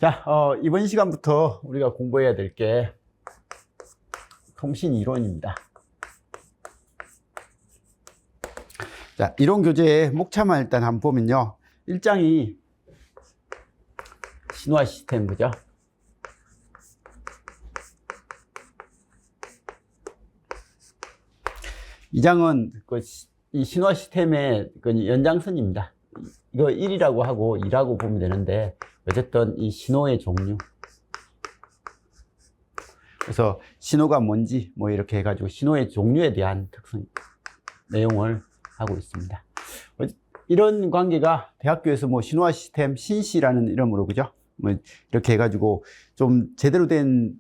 자, 이번 시간부터 우리가 공부해야 될 게 통신 이론입니다. 자, 이론 교재의 목차만 일단 한번 보면요. 1장이 신호화 시스템, 그죠? 이 장은 이 신호화 시스템의 연장선입니다. 이거 1이라고 하고 2라고 보면 되는데, 어쨌든 이 신호의 종류. 그래서 신호가 뭔지 뭐 이렇게 해가지고 신호의 종류에 대한 특성, 내용을 하고 있습니다. 이런 관계가 대학교에서 뭐 신호화 시스템 신시라는 이름으로, 그죠? 뭐 이렇게 해가지고 좀 제대로 된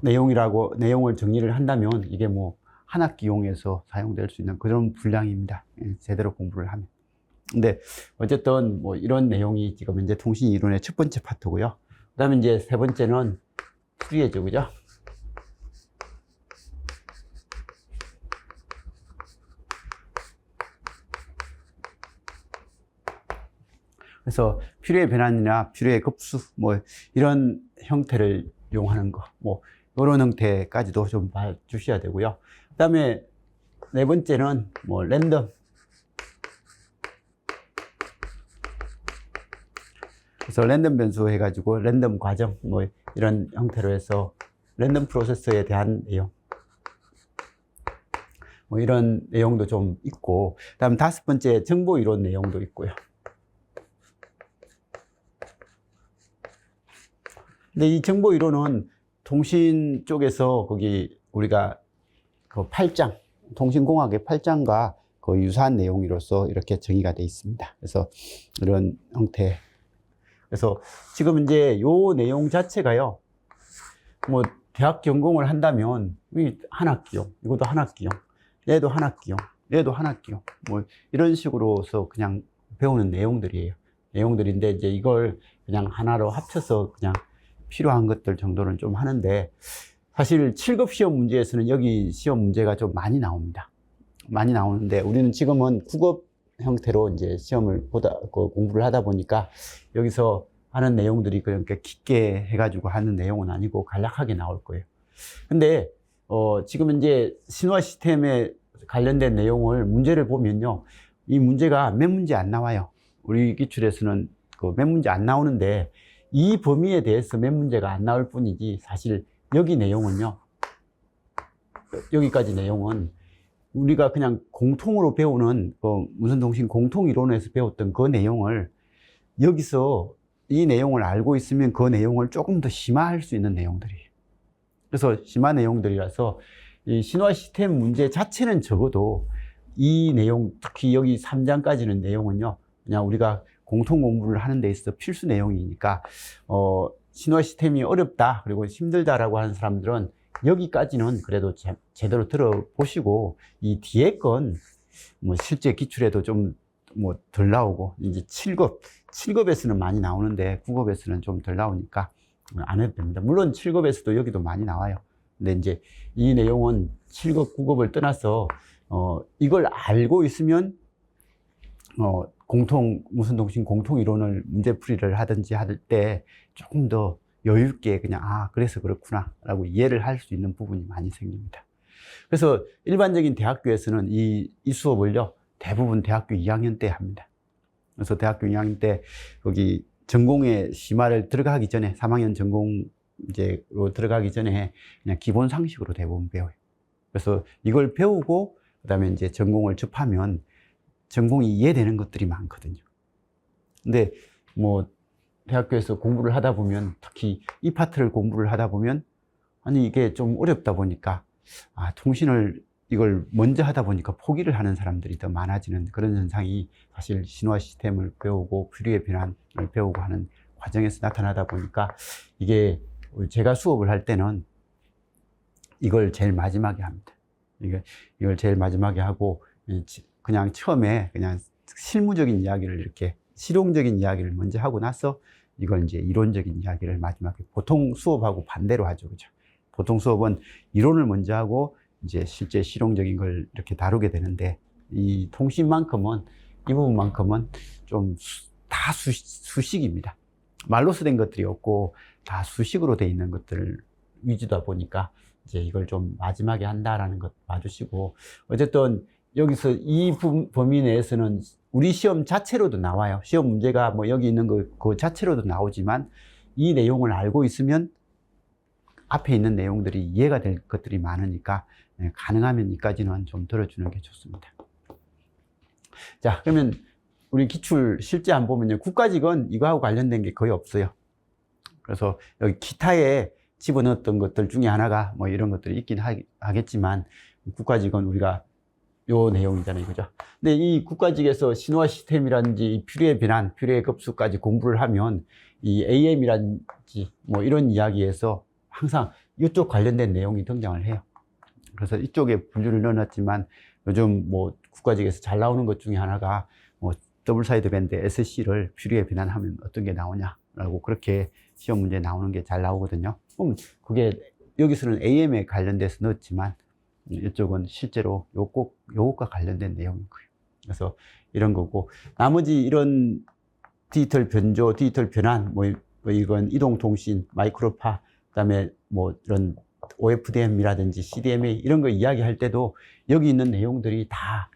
내용을 정리를 한다면 이게 뭐 한 학기용에서 사용될 수 있는 그런 분량입니다. 제대로 공부를 하면. 근데 어쨌든 뭐 이런 내용이 지금 현재 통신 이론의 첫 번째 파트고요. 그 다음에 이제 세 번째는 풀이해죠, 그죠? 그래서 필요의 변환이나 필요의 급수, 뭐 이런 형태를 이용하는 거, 뭐 이런 형태까지도 좀 봐주셔야 되고요. 그 다음에 네 번째는 뭐 랜덤. 그래서 랜덤 변수 해가지고 랜덤 과정, 뭐 이런 형태로 해서 랜덤 프로세서에 대한 내용, 뭐 이런 내용도 좀 있고, 그 다음 다섯 번째 정보 이론 내용도 있고요. 근데 이 정보 이론은 통신 쪽에서 거기 우리가 그 8장, 통신공학의 8장과 그 유사한 내용으로서 이렇게 정의가 되어 있습니다. 그래서 이런 형태. 그래서 지금 이제 요 내용 자체가요, 뭐 대학 전공을 한다면 한 학기용, 이것도 한 학기용, 얘도 한 학기용, 얘도 한 학기용, 뭐 이런 식으로서 그냥 배우는 내용들이에요. 내용들인데 이제 이걸 그냥 하나로 합쳐서 그냥 필요한 것들 정도는 좀 하는데, 사실 7급 시험 문제에서는 여기 시험 문제가 좀 많이 나옵니다. 많이 나오는데 우리는 지금은 9급 형태로 이제 시험을 공부를 하다 보니까 여기서 하는 내용들이 그렇게 깊게 해가지고 하는 내용은 아니고 간략하게 나올 거예요. 근데 지금 이제 신호화 시스템에 관련된 내용을 문제를 보면요, 이 문제가 몇 문제 안 나와요. 우리 기출에서는 그 몇 문제 안 나오는데 이 범위에 대해서 몇 문제가 안 나올 뿐이지, 사실 여기 내용은요, 여기까지 내용은 우리가 그냥 공통으로 배우는 무선통신 공통이론에서 배웠던 그 내용을 여기서 이 내용을 알고 있으면 그 내용을 조금 더 심화할 수 있는 내용들이에요. 그래서 심화 내용들이라서 이 신호화 시스템 문제 자체는 적어도 이 내용, 특히 여기 3장까지는 내용은요, 그냥 우리가 공통 공부를 하는 데 있어서 필수 내용이니까 신호화 시스템이 어렵다, 그리고 힘들다라고 하는 사람들은 여기까지는 그래도 제대로 들어보시고, 이 뒤에 건 뭐 실제 기출에도 좀 뭐 덜 나오고, 이제 7급에서는 많이 나오는데 9급에서는 좀 덜 나오니까 안 해도 됩니다. 물론 7급에서도 여기도 많이 나와요. 근데 이제 이 내용은 7급, 9급을 떠나서 이걸 알고 있으면 무선통신 공통이론을 문제풀이를 하든지 할 때 조금 더 여유있게 그냥, 그래서 그렇구나 라고 이해를 할 수 있는 부분이 많이 생깁니다. 그래서 일반적인 대학교에서는 이 수업을요, 대부분 대학교 2학년 때 합니다. 그래서 대학교 2학년 때 거기 전공의 심화를 들어가기 전에, 3학년 전공제로 들어가기 전에 그냥 기본 상식으로 대부분 배워요. 그래서 이걸 배우고 그다음에 이제 전공을 접하면 전공이 이해되는 것들이 많거든요. 근데 뭐 대학교에서 공부를 하다 보면, 특히 이 파트를 공부를 하다 보면, 아니 이게 좀 어렵다 보니까 통신을 이걸 먼저 하다 보니까 포기를 하는 사람들이 더 많아지는 그런 현상이 사실 신호화 시스템을 배우고 필요의 변환을 배우고 하는 과정에서 나타나다 보니까, 이게 제가 수업을 할 때는 이걸 제일 마지막에 합니다. 이걸 제일 마지막에 하고, 그냥 처음에 그냥 실무적인 이야기를, 이렇게 실용적인 이야기를 먼저 하고 나서 이걸 이제 이론적인 이야기를 마지막에, 보통 수업하고 반대로 하죠, 그죠? 보통 수업은 이론을 먼저 하고 이제 실제 실용적인 걸 이렇게 다루게 되는데, 이 통신만큼은, 이 부분만큼은 좀 다 수식입니다. 말로써 된 것들이 없고 다 수식으로 돼 있는 것들 위주다 보니까 이제 이걸 좀 마지막에 한다라는 것 봐주시고, 어쨌든 여기서 이 범위 내에서는 우리 시험 자체로도 나와요. 시험 문제가 뭐 여기 있는 그 자체로도 나오지만 이 내용을 알고 있으면 앞에 있는 내용들이 이해가 될 것들이 많으니까 가능하면 이까지는 좀 들어주는 게 좋습니다. 자, 그러면 우리 기출 실제 한번 보면요. 국가직은 이거하고 관련된 게 거의 없어요. 그래서 여기 기타에 집어넣었던 것들 중에 하나가 뭐 이런 것들이 있긴 하겠지만, 국가직은 우리가 요 내용이잖아요. 그죠? 근데 이 국가직에서 신호화 시스템이라든지 퓨리의 변환, 퓨리의 급수까지 공부를 하면 이 AM이라든지 뭐 이런 이야기에서 항상 이쪽 관련된 내용이 등장을 해요. 그래서 이쪽에 분류를 넣어놨지만 요즘 뭐 국가직에서 잘 나오는 것 중에 하나가 뭐 더블 사이드 밴드 SC를 퓨리에 변환하면 어떤 게 나오냐라고 그렇게 시험 문제에 나오는 게 잘 나오거든요. 그럼 그게 여기서는 AM에 관련돼서 넣었지만 이쪽은 실제로 요것과 관련된 내용인 거예요. 그래서 이런 거고, 나머지 이런 디지털 변조, 디지털 변환, 뭐 이건 이동통신, 마이크로파, 그다음에 뭐 이런 OFDM이라든지 CDMA 이런 거 이야기할 때도 여기 있는 내용들이 다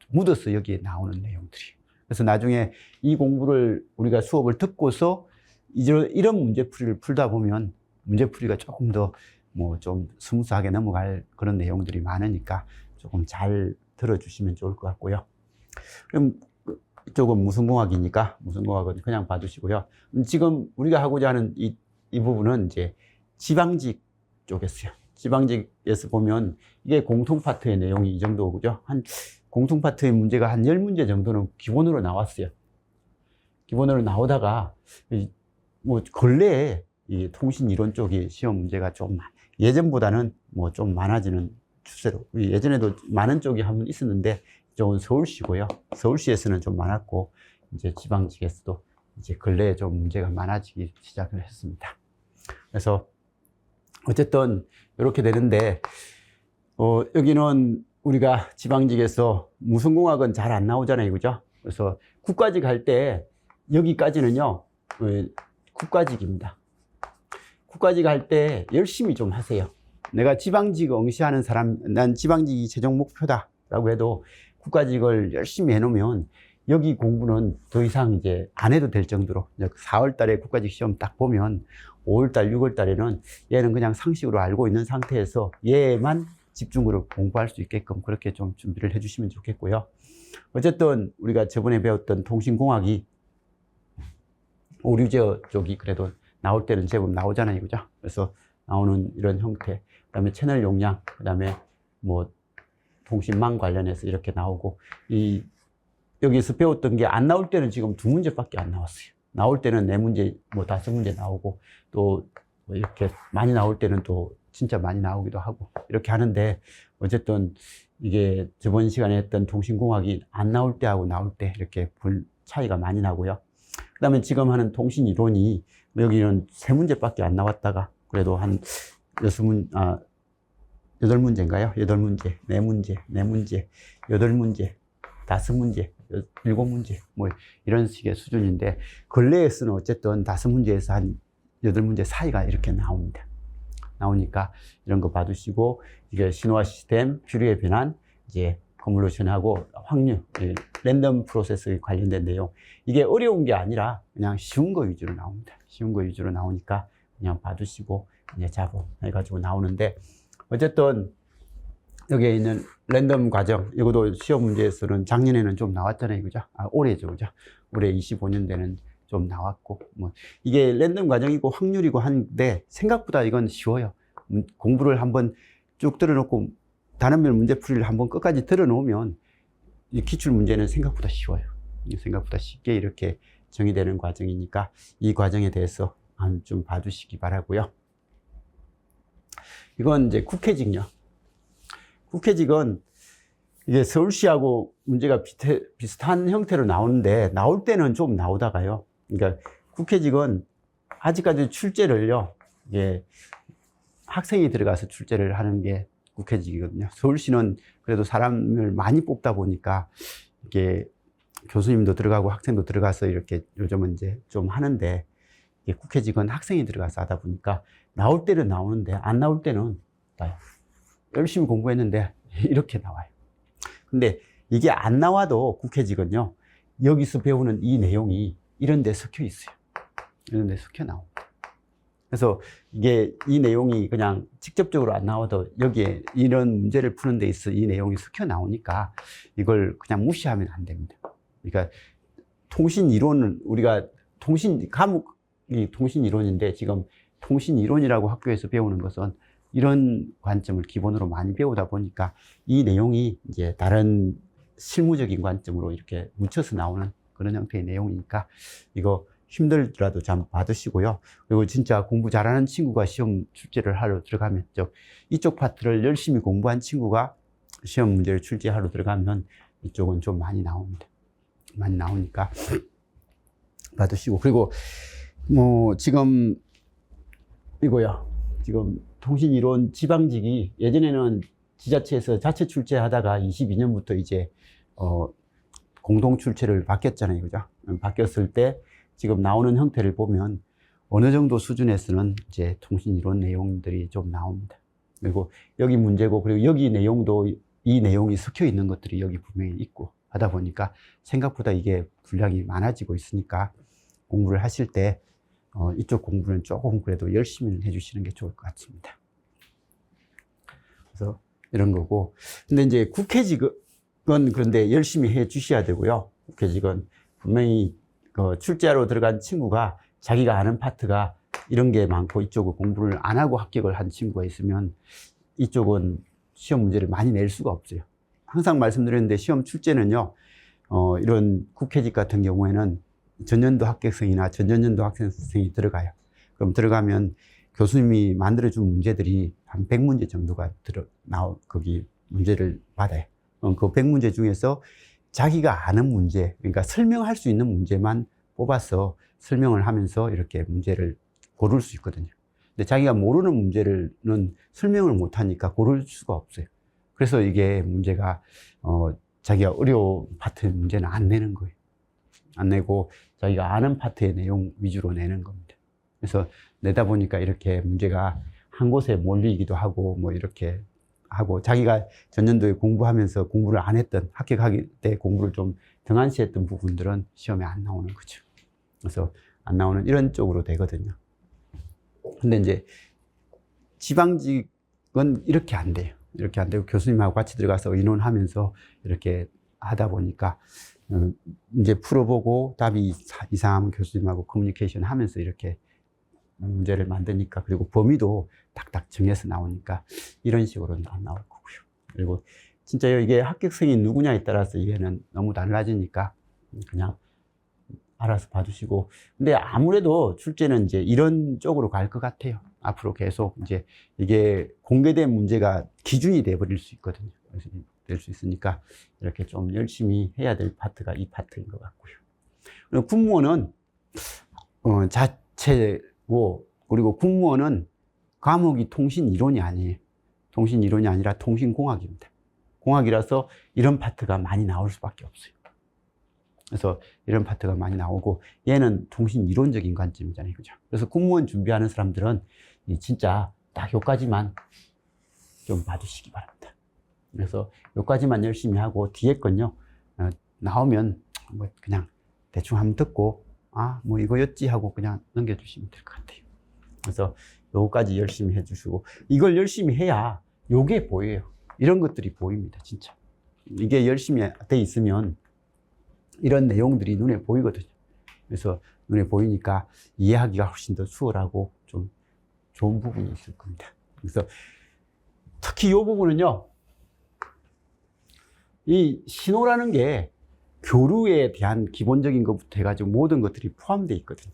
묻어서 여기에 나오는 내용들이. 그래서 나중에 이 공부를 우리가 수업을 듣고서 이런 문제풀이를 풀다 보면 문제풀이가 조금 더 뭐 좀 스무스하게 넘어갈 그런 내용들이 많으니까 조금 잘 들어주시면 좋을 것 같고요. 그럼 이쪽은 무슨공학이니까 무슨공학은 그냥 봐주시고요. 지금 우리가 하고자 하는 이 부분은 이제 지방직 쪽이었어요. 지방직에서 보면 이게 공통 파트의 내용이 이 정도죠. 한 공통 파트의 문제가 한 10문제 정도는 기본으로 나왔어요. 기본으로 나오다가 뭐 근래에 이 통신 이론 쪽이 시험 문제가 좀 예전보다는 뭐 좀 많아지는 추세로, 예전에도 많은 쪽이 한 번 있었는데 이쪽은 서울시고요. 서울시에서는 좀 많았고 이제 지방직에서도 이제 근래에 좀 문제가 많아지기 시작을 했습니다. 그래서 어쨌든 이렇게 되는데 여기는 우리가 지방직에서 무슨공학은 잘 안 나오잖아요. 그죠? 그래서 국가직 할 때 여기까지는요, 국가직입니다. 국가직 할 때 열심히 좀 하세요. 내가 지방직 응시하는 사람, 난 지방직이 최종 목표다라고 해도 국가직을 열심히 해놓으면 여기 공부는 더 이상 이제 안 해도 될 정도로, 4월 달에 국가직 시험 딱 보면 5월 달, 6월 달에는 얘는 그냥 상식으로 알고 있는 상태에서 얘만 집중으로 공부할 수 있게끔 그렇게 좀 준비를 해주시면 좋겠고요. 어쨌든 우리가 저번에 배웠던 통신공학이 오류제어 쪽이 그래도 나올 때는 제법 나오잖아요. 그죠? 그래서 나오는 이런 형태, 그 다음에 채널 용량, 그 다음에 뭐 통신망 관련해서 이렇게 나오고, 여기서 배웠던 게 안 나올 때는 지금 2문제밖에 안 나왔어요. 나올 때는 4문제, 뭐 5문제 나오고, 또 뭐 이렇게 많이 나올 때는 또 진짜 많이 나오기도 하고, 이렇게 하는데, 어쨌든 이게 저번 시간에 했던 통신공학이 안 나올 때하고 나올 때 이렇게 차이가 많이 나고요. 그 다음에 지금 하는 통신 이론이 여기는 3문제밖에 안 나왔다가 그래도 한 8문제인가요? 8문제, 4문제, 4문제, 8문제, 5문제, 7문제, 뭐 이런 식의 수준인데, 근래에서는 어쨌든 5문제에서 한 8문제 사이가 이렇게 나옵니다. 나오니까 이런 거 봐두시고, 이게 신호화 시스템, 퓨리의 변환, 이제 컨볼루션하고 확률, 랜덤 프로세스에 관련된 내용, 이게 어려운 게 아니라 그냥 쉬운 거 위주로 나옵니다. 쉬운 거 위주로 나오니까 그냥 봐두시고 이제 작업해가지고 나오는데, 어쨌든 여기에 있는 랜덤 과정, 이것도 시험 문제에서는 작년에는 좀 나왔잖아요. 그죠? 올해죠. 그죠? 올해 25년대는 좀 나왔고, 뭐 이게 랜덤 과정이고 확률이고 한데 생각보다 이건 쉬워요. 공부를 한번 쭉 들어놓고 단원별 문제풀이를 한번 끝까지 들어놓으면 이 기출 문제는 생각보다 쉬워요. 생각보다 쉽게 이렇게 정의되는 과정이니까 이 과정에 대해서 좀 봐주시기 바라고요. 이건 이제 국회직요. 국회직은 이게 서울시하고 문제가 비슷한 형태로 나오는데, 나올 때는 좀 나오다가요. 그러니까 국회직은 아직까지 출제를요, 이게 학생이 들어가서 출제를 하는 게 국회직이거든요. 서울시는 그래도 사람을 많이 뽑다 보니까 이게 교수님도 들어가고 학생도 들어가서 이렇게 요즘은 이제 좀 하는데, 이게 국회직은 학생이 들어가서 하다 보니까 나올 때는 나오는데 안 나올 때는 나요. 열심히 공부했는데 이렇게 나와요. 근데 이게 안 나와도 국회직은요, 여기서 배우는 이 내용이 이런 데 섞여 있어요. 이런 데 섞여 나옵니다. 그래서 이게 이 내용이 그냥 직접적으로 안 나와도 여기에 이런 문제를 푸는 데 있어 이 내용이 섞여 나오니까 이걸 그냥 무시하면 안 됩니다. 그러니까 통신 이론은 우리가 과목이 통신 이론인데 지금 통신 이론이라고 학교에서 배우는 것은 이런 관점을 기본으로 많이 배우다 보니까 이 내용이 이제 다른 실무적인 관점으로 이렇게 묻혀서 나오는 그런 형태의 내용이니까 이거 힘들더라도 좀 받으시고요. 그리고 진짜 공부 잘하는 친구가 시험 출제를 하러 들어가면, 이쪽 파트를 열심히 공부한 친구가 시험 문제를 출제하러 들어가면 이쪽은 좀 많이 나옵니다. 많이 나오니까 받으시고. 그리고 뭐 지금 이거요. 지금 통신이론 지방직이 예전에는 지자체에서 자체 출제하다가 22년부터 이제 공동 출제를 바뀌었잖아요. 그죠? 바뀌었을 때 지금 나오는 형태를 보면 어느 정도 수준에서는 이제 통신 이론 내용들이 좀 나옵니다. 그리고 여기 문제고, 그리고 여기 내용도 이 내용이 섞여 있는 것들이 여기 분명히 있고 하다 보니까 생각보다 이게 분량이 많아지고 있으니까 공부를 하실 때 이쪽 공부는 조금 그래도 열심히 해주시는 게 좋을 것 같습니다. 그래서 이런 거고. 근데 이제 국회직은 그런데 열심히 해 주셔야 되고요. 국회직은 분명히 출제하러 들어간 친구가 자기가 아는 파트가 이런 게 많고 이쪽을 공부를 안 하고 합격을 한 친구가 있으면 이쪽은 시험 문제를 많이 낼 수가 없어요. 항상 말씀드렸는데 시험 출제는요, 이런 국회직 같은 경우에는 전년도 합격생이나 전전년도 합격생이 들어가요. 그럼 들어가면 교수님이 만들어준 문제들이 한 100문제 정도가 거기 문제를 받아요. 그 100문제 중에서 자기가 아는 문제, 그러니까 설명할 수 있는 문제만 뽑아서 설명을 하면서 이렇게 문제를 고를 수 있거든요. 근데 자기가 모르는 문제는 설명을 못하니까 고를 수가 없어요. 그래서 이게 문제가, 자기가 어려운 파트의 문제는 안 내는 거예요. 안 내고 자기가 아는 파트의 내용 위주로 내는 겁니다. 그래서 내다 보니까 이렇게 문제가 한 곳에 몰리기도 하고 뭐 이렇게 하고, 자기가 전년도에 공부하면서 공부를 안 했던, 합격하기 때 공부를 좀 등한시했던 부분들은 시험에 안 나오는 거죠. 그래서 안 나오는 이런 쪽으로 되거든요. 근데 이제 지방직은 이렇게 안 돼요. 이렇게 안 되고 교수님하고 같이 들어가서 의논하면서 이렇게 하다 보니까 문제 풀어보고 답이 이상하면 교수님하고 커뮤니케이션 하면서 이렇게 문제를 만드니까, 그리고 범위도 딱딱 정해서 나오니까 이런 식으로는 안 나올 거고요. 그리고 진짜 이게 합격생이 누구냐에 따라서 이해는 너무 달라지니까 그냥 알아서 봐주시고. 근데 아무래도 출제는 이제 이런 쪽으로 갈 것 같아요. 앞으로 계속 이제 이게 공개된 문제가 기준이 돼버릴 수 있거든요. 될 수 있으니까 이렇게 좀 열심히 해야 될 파트가 이 파트인 것 같고요. 그리고 국무원은 자체고, 그리고 국무원은 과목이 통신 이론이 아니에요. 통신 이론이 아니라 통신공학입니다. 공학이라서 이런 파트가 많이 나올 수밖에 없어요. 그래서 이런 파트가 많이 나오고, 얘는 통신 이론적인 관점이잖아요. 그죠? 그래서 국무원 준비하는 사람들은 진짜 딱 요까지만 좀 봐주시기 바랍니다. 그래서 요까지만 열심히 하고, 뒤에 건요, 나오면 뭐 그냥 대충 한번 듣고, 뭐 이거였지 하고 그냥 넘겨주시면 될 것 같아요. 그래서 요거까지 열심히 해주시고, 이걸 열심히 해야 요게 보여요. 이런 것들이 보입니다, 진짜. 이게 열심히 돼 있으면 이런 내용들이 눈에 보이거든요. 그래서 눈에 보이니까 이해하기가 훨씬 더 수월하고 좀 좋은 부분이 있을 겁니다. 그래서 특히 이 부분은요, 이 신호라는 게 교류에 대한 기본적인 것부터 해가지고 모든 것들이 포함되어 있거든요.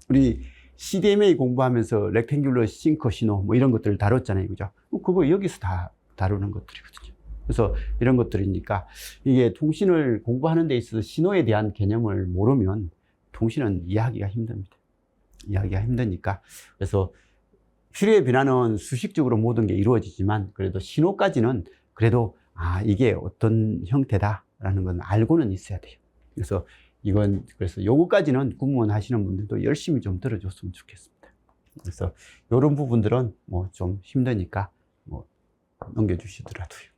우리 CDMA 공부하면서 렉탱귤러 싱커 신호 뭐 이런 것들을 다뤘잖아요. 그죠? 그거 여기서 다 다루는 것들이거든요. 그래서 이런 것들이니까 이게 통신을 공부하는 데 있어서 신호에 대한 개념을 모르면 통신은 이해하기가 힘듭니다. 이해하기가 힘드니까. 그래서 퓨리의 변화는 수식적으로 모든 게 이루어지지만 그래도 신호까지는 그래도 이게 어떤 형태다라는 건 알고는 있어야 돼요. 그래서 이건 그래서 요거까지는 군무원 하시는 분들도 열심히 좀 들어줬으면 좋겠습니다. 그래서 이런 부분들은 뭐 좀 힘드니까 뭐 넘겨주시더라도요.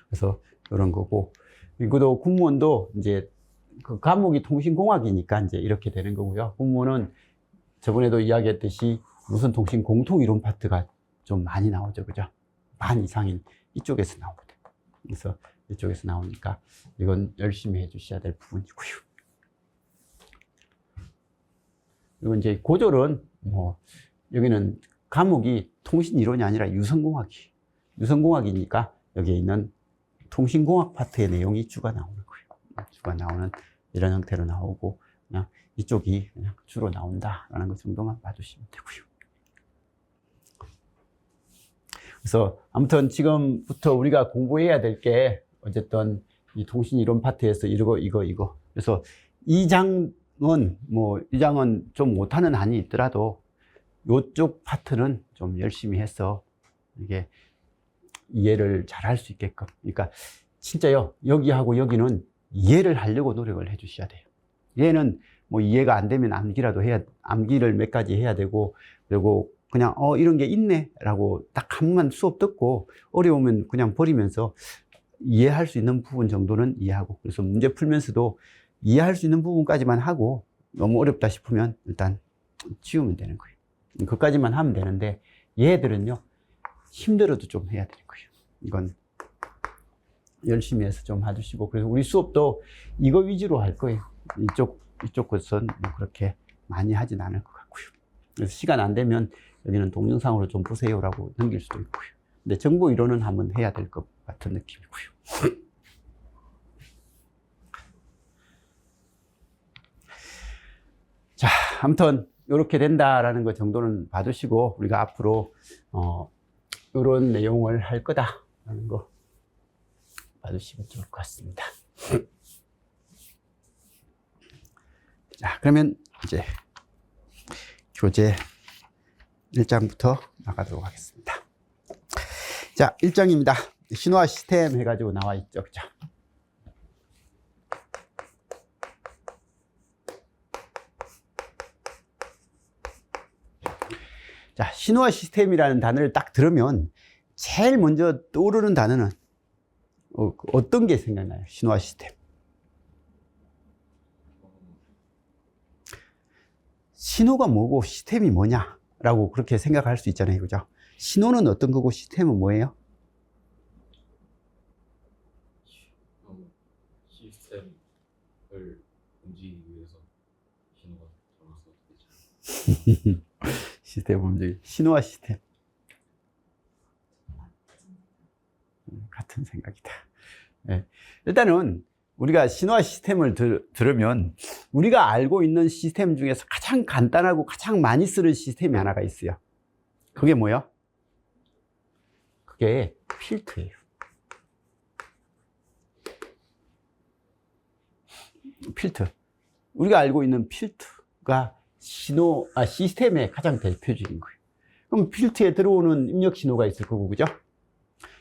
그래서 이런 거고, 이것도 군무원도 이제 그 과목이 통신공학이니까 이제 이렇게 되는 거고요. 군무원은 저번에도 이야기했듯이 무선 통신 공통 이론 파트가 좀 많이 나오죠, 그죠? 반 이상인 이쪽에서 나오거든. 그래서 이쪽에서 나오니까 이건 열심히 해주셔야 될 부분이고요. 그리고 이제 고졸은 뭐 여기는 과목이 통신 이론이 아니라 유선공학이니까 여기에 있는 통신공학 파트의 내용이 주가 나오는 거예요. 주가 나오는 이런 형태로 나오고 그냥 이쪽이 그냥 주로 나온다라는 것 정도만 봐주시면 되고요. 그래서 아무튼 지금부터 우리가 공부해야 될 게 어쨌든 이 통신 이론 파트에서 이거. 그래서 이 장은 좀 못하는 한이 있더라도 이쪽 파트는 좀 열심히 해서 이게 이해를 잘 할 수 있게끔. 그러니까 진짜요, 여기하고 여기는 이해를 하려고 노력을 해 주셔야 돼요. 얘는 뭐 이해가 안 되면 암기를 몇 가지 해야 되고, 그리고 그냥 이런 게 있네 라고 딱 한 번만 수업 듣고 어려우면 그냥 버리면서 이해할 수 있는 부분 정도는 이해하고, 그래서 문제 풀면서도 이해할 수 있는 부분까지만 하고 너무 어렵다 싶으면 일단 지우면 되는 거예요. 그것까지만 하면 되는데 얘들은요 힘들어도 좀 해야 되는 거예요. 이건 열심히 해서 좀 해주시고, 그래서 우리 수업도 이거 위주로 할 거예요. 이쪽 것은 뭐 그렇게 많이 하진 않을 것 같고요. 그래서 시간 안 되면 여기는 동영상으로 좀 보세요라고 넘길 수도 있고요. 근데 정보 이론은 한번 해야 될 것 같은 느낌이고요. 자, 아무튼 이렇게 된다라는 것 정도는 봐두시고 우리가 앞으로 이런 내용을 할 거다라는 거 봐주시면 좋을 것 같습니다. 자, 그러면 이제 교재 1장부터 나가도록 하겠습니다. 자, 1장입니다. 신호화 시스템 해가지고 나와 있죠, 그죠? 자, 신호화 시스템이라는 단어를 딱 들으면 제일 먼저 떠오르는 단어는 어떤 게 생각나요? 신호화 시스템. 신호가 뭐고 시스템이 뭐냐라고 그렇게 생각할 수 있잖아요, 그죠? 신호는 어떤 거고 시스템은 뭐예요? 시스템을 움직이기 위해서 신호가 들어가서 되죠. 시스템 움직이 신호화 시스템. 같은 생각이다. 네. 일단은 우리가 신호화 시스템을 들으면 우리가 알고 있는 시스템 중에서 가장 간단하고 가장 많이 쓰는 시스템이 하나가 있어요. 그게 뭐예요? 그게 필터예요. 필터. 우리가 알고 있는 필터가 시스템의 가장 대표적인 거예요. 그럼 필터에 들어오는 입력 신호가 있을 거고, 그죠?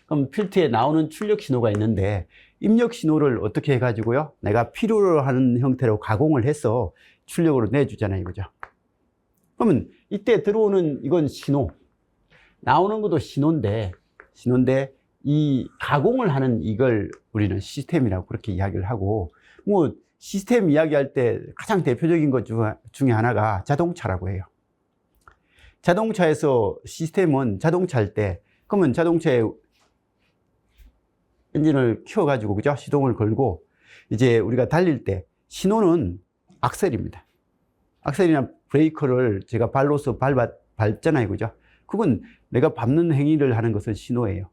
그럼 필터에 나오는 출력 신호가 있는데, 입력 신호를 어떻게 해가지고요? 내가 필요로 하는 형태로 가공을 해서 출력으로 내주잖아요, 그죠? 그러면 이때 들어오는 이건 신호, 나오는 것도 신호인데 이 가공을 하는 이걸 우리는 시스템이라고 그렇게 이야기를 하고, 뭐 시스템 이야기할 때 가장 대표적인 것 중에 하나가 자동차라고 해요. 자동차에서 시스템은 자동차 할 때, 그러면 자동차에 엔진을 키워가지고, 그죠? 시동을 걸고, 이제 우리가 달릴 때, 신호는 악셀입니다. 악셀이나 브레이크를 제가 발로서 밟잖아요, 그죠? 그건 내가 밟는 행위를 하는 것은 신호예요.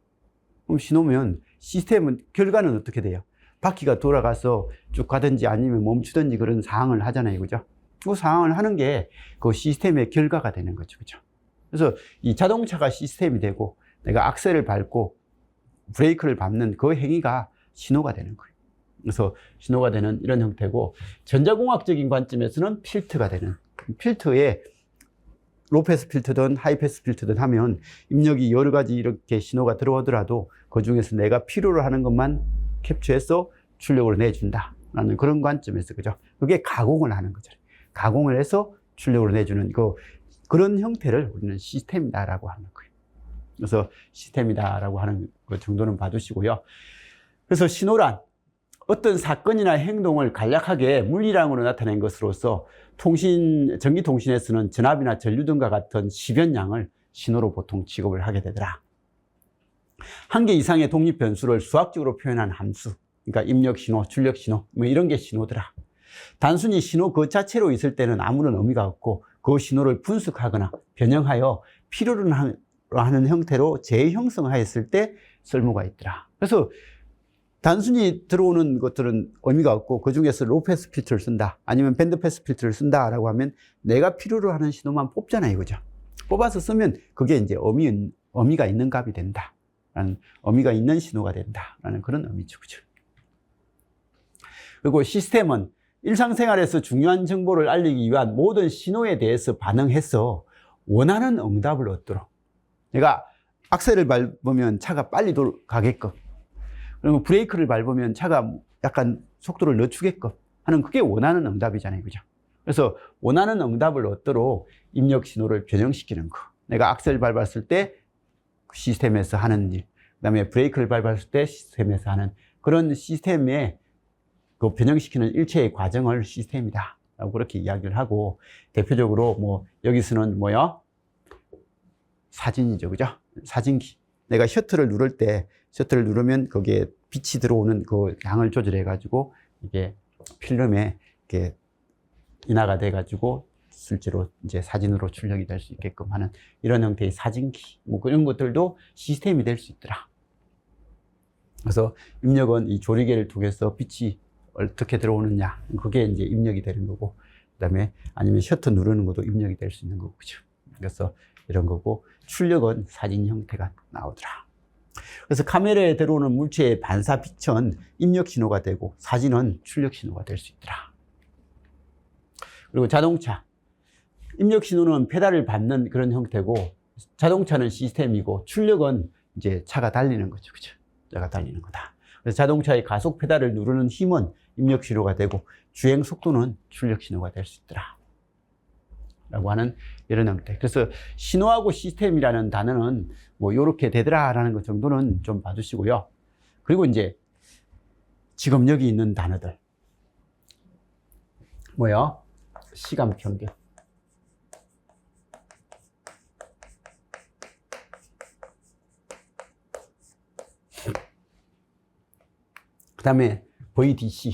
그럼 신호면 시스템은, 결과는 어떻게 돼요? 바퀴가 돌아가서 쭉 가든지 아니면 멈추든지 그런 상황을 하잖아요, 그죠? 그 상황을 하는 게 그 시스템의 결과가 되는 거죠, 그죠? 그래서 이 자동차가 시스템이 되고, 내가 악셀을 밟고 브레이크를 밟는 그 행위가 신호가 되는 거예요. 그래서 신호가 되는 이런 형태고, 전자공학적인 관점에서는 필터가 되는, 필터에 로패스 필터든 하이패스 필터든 하면 입력이 여러 가지 이렇게 신호가 들어오더라도 그 중에서 내가 필요로 하는 것만 캡처해서 출력으로 내준다 라는 그런 관점에서, 그죠? 그게 가공을 하는 거죠. 가공을 해서 출력으로 내주는 그런 형태를 우리는 시스템이다라고 하는 거예요. 그래서 시스템이다라고 하는 그 정도는 봐두시고요. 그래서 신호란 어떤 사건이나 행동을 간략하게 물리량으로 나타낸 것으로서 전기통신에서는 전압이나 전류 등과 같은 시변량을 신호로 보통 취급을 하게 되더라. 한 개 이상의 독립 변수를 수학적으로 표현한 함수, 그러니까 입력 신호, 출력 신호, 뭐 이런 게 신호더라. 단순히 신호 그 자체로 있을 때는 아무런 의미가 없고 그 신호를 분석하거나 변형하여 필요로 하는 형태로 재형성하였을 때 쓸모가 있더라. 그래서 단순히 들어오는 것들은 의미가 없고 그 중에서 로우패스 필터를 쓴다, 아니면 밴드패스 필터를 쓴다라고 하면 내가 필요로 하는 신호만 뽑잖아요, 그죠? 뽑아서 쓰면 그게 이제 의미가 있는 값이 된다. 라는, 의미가 있는 신호가 된다라는 그런 의미죠, 그죠? 그리고 시스템은 일상생활에서 중요한 정보를 알리기 위한 모든 신호에 대해서 반응해서 원하는 응답을 얻도록, 내가 악셀을 밟으면 차가 빨리 가게끔, 그리고 브레이크를 밟으면 차가 약간 속도를 늦추게끔 하는, 그게 원하는 응답이잖아요, 그죠? 그래서 원하는 응답을 얻도록 입력 신호를 변형시키는 거. 내가 악셀 밟았을 때 시스템에서 하는 일, 그 다음에 브레이크를 밟았을 때 시스템에서 하는 그런 시스템에 그 변형시키는 일체의 과정을 시스템이다 라고 그렇게 이야기를 하고, 대표적으로 뭐 여기서는 뭐요? 사진이죠, 그죠? 사진기. 내가 셔터를 누를 때, 셔터를 누르면 거기에 빛이 들어오는 그 양을 조절해 가지고 이게 필름에 이렇게 인화가 돼 가지고 실제로 이제 사진으로 출력이 될 수 있게끔 하는 이런 형태의 사진기, 뭐 그런 것들도 시스템이 될 수 있더라. 그래서 입력은 이 조리개를 통해서 빛이 어떻게 들어오느냐, 그게 이제 입력이 되는 거고, 그다음에 아니면 셔터 누르는 것도 입력이 될 수 있는 거고, 그죠? 그래서 이런 거고, 출력은 사진 형태가 나오더라. 그래서 카메라에 들어오는 물체의 반사 빛은 입력 신호가 되고 사진은 출력 신호가 될 수 있더라. 그리고 자동차, 입력 신호는 페달을 밟는 그런 형태고, 자동차는 시스템이고, 출력은 이제 차가 달리는 거죠, 그죠? 차가 달리는 거다. 그래서 자동차의 가속 페달을 누르는 힘은 입력 신호가 되고, 주행 속도는 출력 신호가 될 수 있더라. 라고 하는 이런 형태. 그래서 신호하고 시스템이라는 단어는 뭐 요렇게 되더라라는 것 정도는 좀 봐주시고요. 그리고 이제 지금 여기 있는 단어들. 뭐요? 시간 평균. 그 다음에 VDC.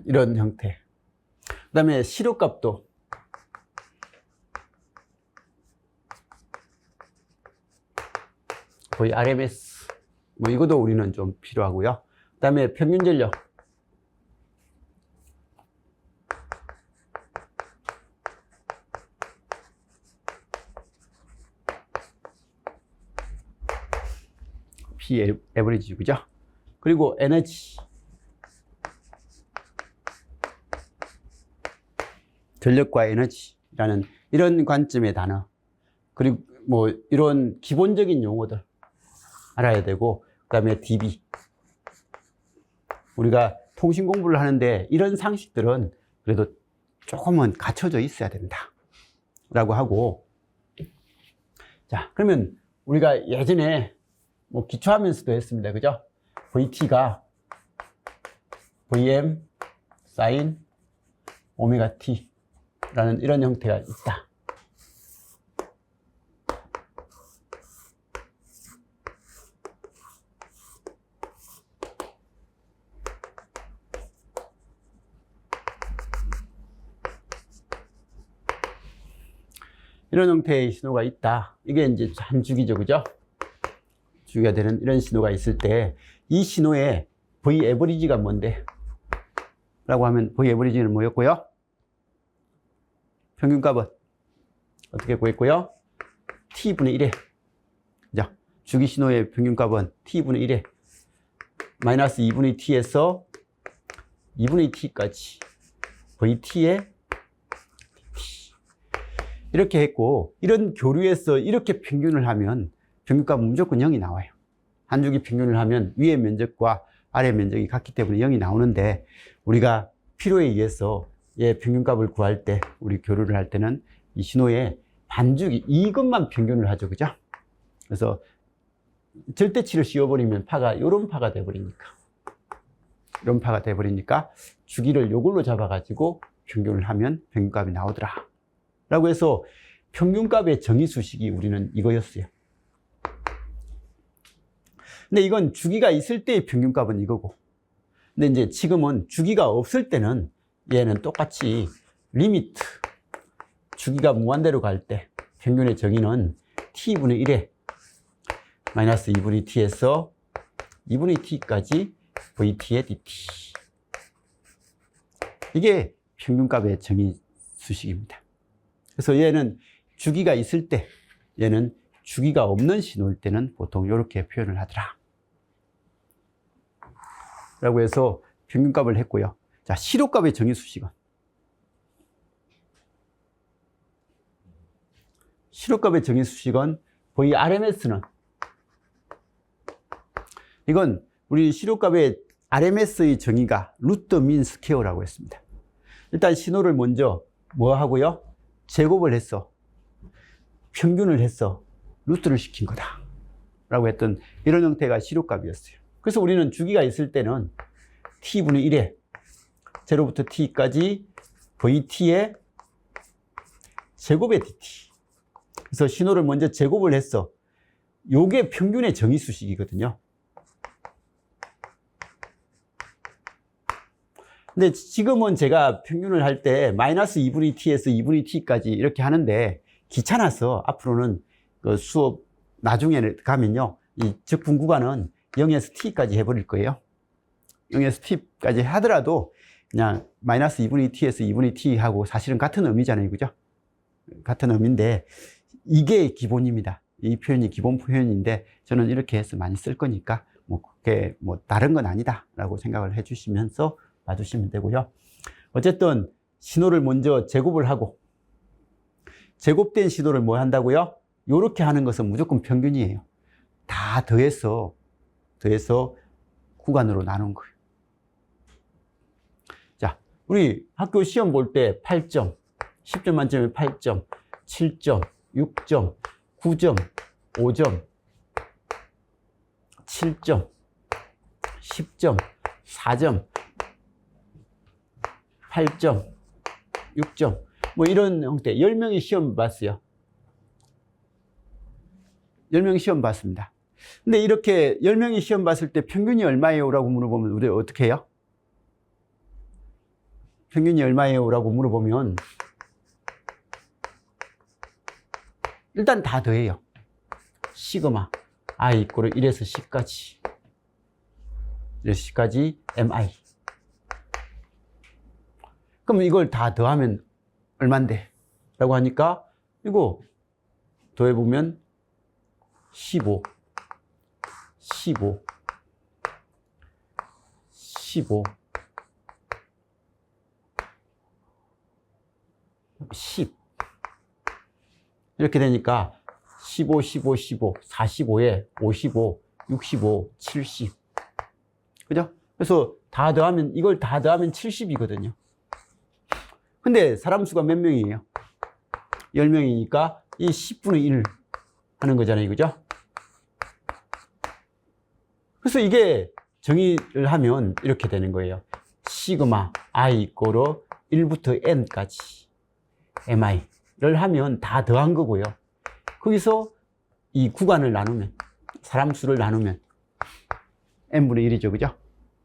이런 형태. 그 다음에 시료값도 거의 RMS, 뭐 이것도 우리는 좀 필요하고요. 그 다음에 평균 전력, P 에버리지, 그죠? 그리고 에너지, 전력과 에너지라는 이런 관점의 단어, 그리고 뭐 이런 기본적인 용어들 알아야 되고, 그 다음에 DB. 우리가 통신 공부를 하는데 이런 상식들은 그래도 조금은 갖춰져 있어야 된다 라고 하고, 자, 그러면 우리가 예전에 뭐 기초하면서도 했습니다, 그죠? VT가 VM 사인 오메가 T 라는 이런 형태가 있다. 이런 형태의 신호가 있다. 이게 이제 한 주기죠, 그죠? 주기가 되는 이런 신호가 있을 때, 이 신호의 V 에버리지가 뭔데? 라고 하면 V 에버리지는 뭐였고요? 평균값은 어떻게 구했고요? T분의 1에, 그죠? 주기 신호의 평균값은 T분의 1에 마이너스 2분의 T에서 2분의 T까지 VT의 T. 이렇게 했고, 이런 교류에서 이렇게 평균을 하면 평균값은 무조건 0이 나와요. 한 주기 평균을 하면 위의 면적과 아래 면적이 같기 때문에 0이 나오는데, 우리가 필요에 의해서 얘 평균값을 구할 때, 우리 교류를 할 때는 이 신호의 반주기, 이것만 평균을 하죠. 그죠? 그래서 절대치를 씌워버리면 파가 이런 파가 돼버리니까, 이런 파가 돼버리니까 주기를 요걸로 잡아가지고 평균을 하면 평균값이 나오더라 라고 해서 평균값의 정의수식이 우리는 이거였어요. 근데 이건 주기가 있을 때의 평균값은 이거고, 근데 이제 지금은 주기가 없을 때는 얘는 똑같이 리미트, 주기가 무한대로 갈 때 평균의 정의는 t분의 1에 마이너스 2분의 t에서 2분의 t까지 vt의 dt. 이게 평균값의 정의 수식입니다. 그래서 얘는 주기가 있을 때, 얘는 주기가 없는 신호일 때는 보통 이렇게 표현을 하더라 라고 해서 평균값을 했고요. 자, 시료값의 정의 수식은, 시료값의 정의 수식은 VRMS는, 이건 우리 시료값의 RMS의 정의가 루트 민 스퀘어라고 했습니다. 일단 신호를 먼저 뭐 하고요? 제곱을 했어. 평균을 했어. 루트를 시킨 거다 라고 했던 이런 형태가 시료값이었어요. 그래서 우리는 주기가 있을 때는 t분의 1에 0부터 t까지 vt의 제곱의 dt. 그래서 신호를 먼저 제곱을 했어. 요게 평균의 정의 수식이거든요. 근데 지금은 제가 평균을 할 때 마이너스 2분의 t에서 2분의 t까지 이렇게 하는데 귀찮아서 앞으로는 그 수업 나중에 가면요, 이 적분 구간은 0에서 t까지 해버릴 거예요. 0에서 t까지 하더라도 그냥 마이너스 2분의 t에서 2분의 t 하고 사실은 같은 의미잖아요. 그죠? 같은 의미인데 이게 기본입니다. 이 표현이 기본 표현인데 저는 이렇게 해서 많이 쓸 거니까 뭐 그게 뭐 다른 건 아니다 라고 생각을 해 주시면서 봐주시면 되고요. 어쨌든 신호를 먼저 제곱을 하고, 제곱된 신호를 뭐 한다고요? 요렇게 하는 것은 무조건 평균이에요. 다 더해서 구간으로 나눈 거예요. 자, 우리 학교 시험 볼 때 8점, 10점 만점에 8점, 7점, 6점, 9점, 5점, 7점, 10점, 4점, 8점, 6점, 뭐 이런 형태. 10명이 시험 봤어요. 10명이 시험 봤습니다. 근데 이렇게 10명이 시험 봤을 때 평균이 얼마예요? 라고 물어보면 우리 어떻게 해요? 평균이 얼마예요? 라고 물어보면 일단 다 더해요. 시그마 i 이꼬르 1에서 10까지 1에서 10까지 mi. 그럼 이걸 다 더하면 얼만데? 라고 하니까 이거 더해보면 15, 15, 15, 10 이렇게 되니까 15, 15, 15, 45에 55, 65, 70. 그죠? 그래서 다 더하면, 이걸 다 더하면 70이거든요. 근데 사람 수가 몇 명이에요? 10명이니까 이 10분의 1 하는 거잖아요. 그죠? 그래서 이게 정의를 하면 이렇게 되는 거예요. 시그마 i 이꼬르 1부터 n까지 mi를 하면 다 더한 거고요. 거기서 이 구간을 나누면, 사람 수를 나누면 n분의 1이죠. 그죠?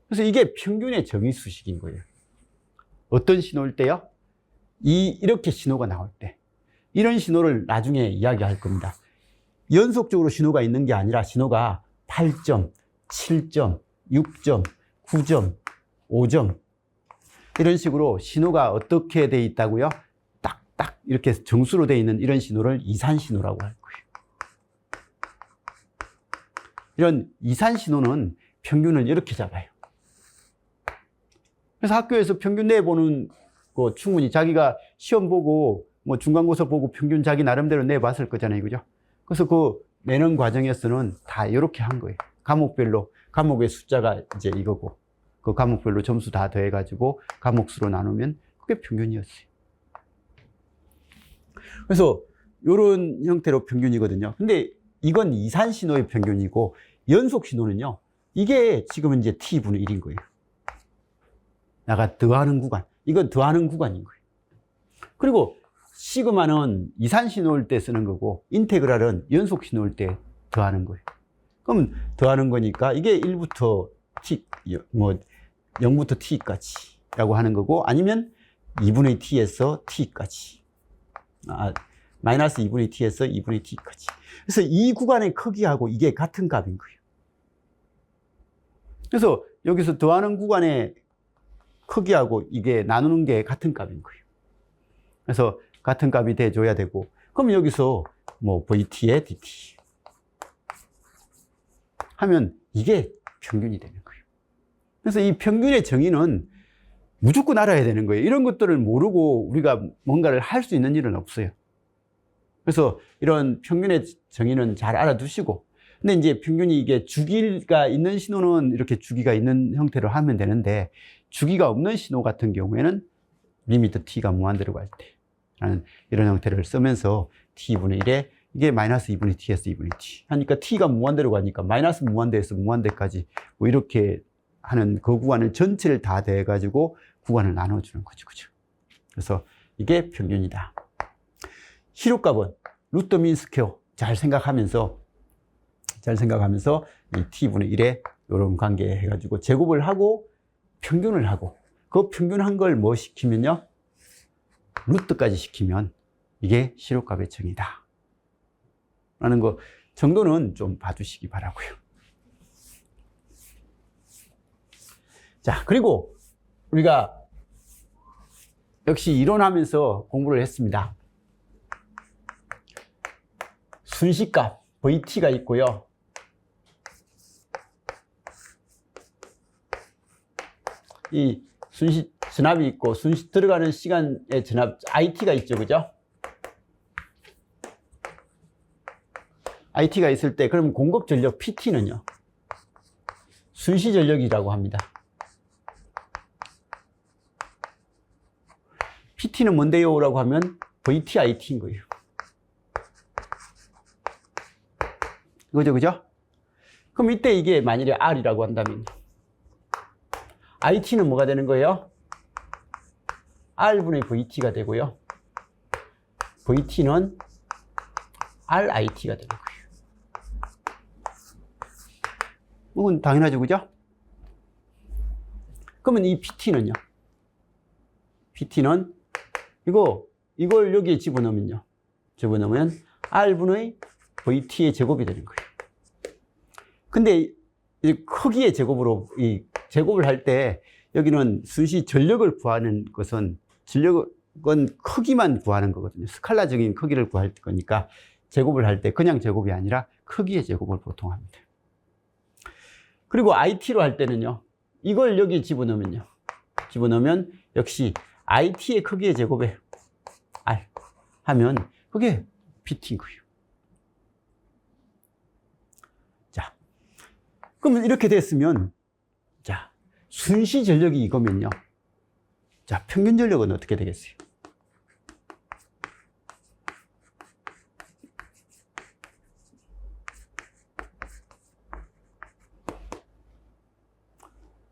그래서 이게 평균의 정의 수식인 거예요. 어떤 신호일 때요? 이렇게 신호가 나올 때. 이런 신호를 나중에 이야기할 겁니다. 연속적으로 신호가 있는 게 아니라 신호가 8점, 7점, 6점, 9점, 5점 이런 식으로 신호가 어떻게 돼 있다고요? 딱딱 이렇게 정수로 돼 있는 이런 신호를 이산신호라고 할 거예요. 이런 이산신호는 평균을 이렇게 잡아요. 그래서 학교에서 평균 내보는 거 충분히 자기가 시험 보고 뭐 중간고사 보고 평균 자기 나름대로 내봤을 거잖아요. 그죠? 그래서 그 내는 과정에서는 다 이렇게 한 거예요. 과목별로, 과목의 숫자가 이제 이거고, 그 과목별로 점수 다 더해가지고 과목수로 나누면 그게 평균이었어요. 그래서 이런 형태로 평균이거든요. 근데 이건 이산 신호의 평균이고, 연속 신호는요, 이게 지금은 이제 t분의 1인 거예요. 나가 더하는 구간. 이건 더하는 구간인 거예요. 그리고 시그마는 이산 신호일 때 쓰는 거고, 인테그랄은 연속 신호일 때 더하는 거예요. 그럼 더하는 거니까 이게 1부터 t, 뭐 0부터 t까지 라고 하는 거고, 아니면 2분의 t에서 t까지. 마이너스 2분의 t에서 2분의 t까지. 그래서 이 구간의 크기하고 이게 같은 값인 거예요. 그래서 여기서 더하는 구간의 크기하고 이게 나누는 게 같은 값인 거예요. 그래서 같은 값이 돼줘야 되고, 그럼 여기서 뭐 vt에 dt 하면 이게 평균이 되는 거예요. 그래서 이 평균의 정의는 무조건 알아야 되는 거예요. 이런 것들을 모르고 우리가 뭔가를 할 수 있는 일은 없어요. 그래서 이런 평균의 정의는 잘 알아두시고, 근데 이제 평균이 이게 주기가 있는 신호는 이렇게 주기가 있는 형태로 하면 되는데, 주기가 없는 신호 같은 경우에는 리미트 t가 무한대로 갈 때 라는 이런 형태를 쓰면서 t분의 1에 이게 마이너스 2분의 t에서 2분의 t 하니까 t가 무한대로 가니까 마이너스 무한대에서 무한대까지 뭐 이렇게 하는 그 구간을 전체를 다 대가지고 구간을 나눠주는 거죠. 그죠? 그래서 이게 평균이다. 희록값은 루트 민 스퀘어 잘 생각하면서 이 t분의 1에 이런 관계 해가지고 제곱을 하고 평균을 하고, 그 평균한 걸 뭐 시키면요, 루트까지 시키면 이게 희록값의 정의다 라는 거 정도는 좀 봐주시기 바라고요. 자, 그리고 우리가 역시 이론하면서 공부를 했습니다. 순식값 vt가 있고요, 이 순시 전압이 있고, 순시 들어가는 시간의 전압 it가 있죠. 그죠? it가 있을 때 그럼 공급 전력 pt는요, 순시 전력이라고 합니다. pt는 뭔데요? 라고 하면 vt it인 거예요. 그죠? 그죠? 그럼 이때 이게 만일에 r이라고 한다면 it는 뭐가 되는 거예요? r분의 vt가 되고요, vt는 rit가 되는 거예요. 이건 당연하죠. 그죠? 그러면 이 pt는요, pt는 이걸 여기에 집어넣으면 r분의 vt의 제곱이 되는 거예요. 근데 이 크기의 제곱으로 이 제곱을 할 때, 여기는 순시 전력을 구하는 것은, 전력은 크기만 구하는 거거든요. 스칼라적인 크기를 구할 거니까 제곱을 할 때 그냥 제곱이 아니라 크기의 제곱을 보통 합니다. 그리고 it로 할 때는요, 이걸 여기 집어넣으면 역시 it의 크기의 제곱에 r 하면 그게 pt인 거예요. 자, 그러면 이렇게 됐으면, 자, 순시 전력이 이거면요, 자, 평균 전력은 어떻게 되겠어요?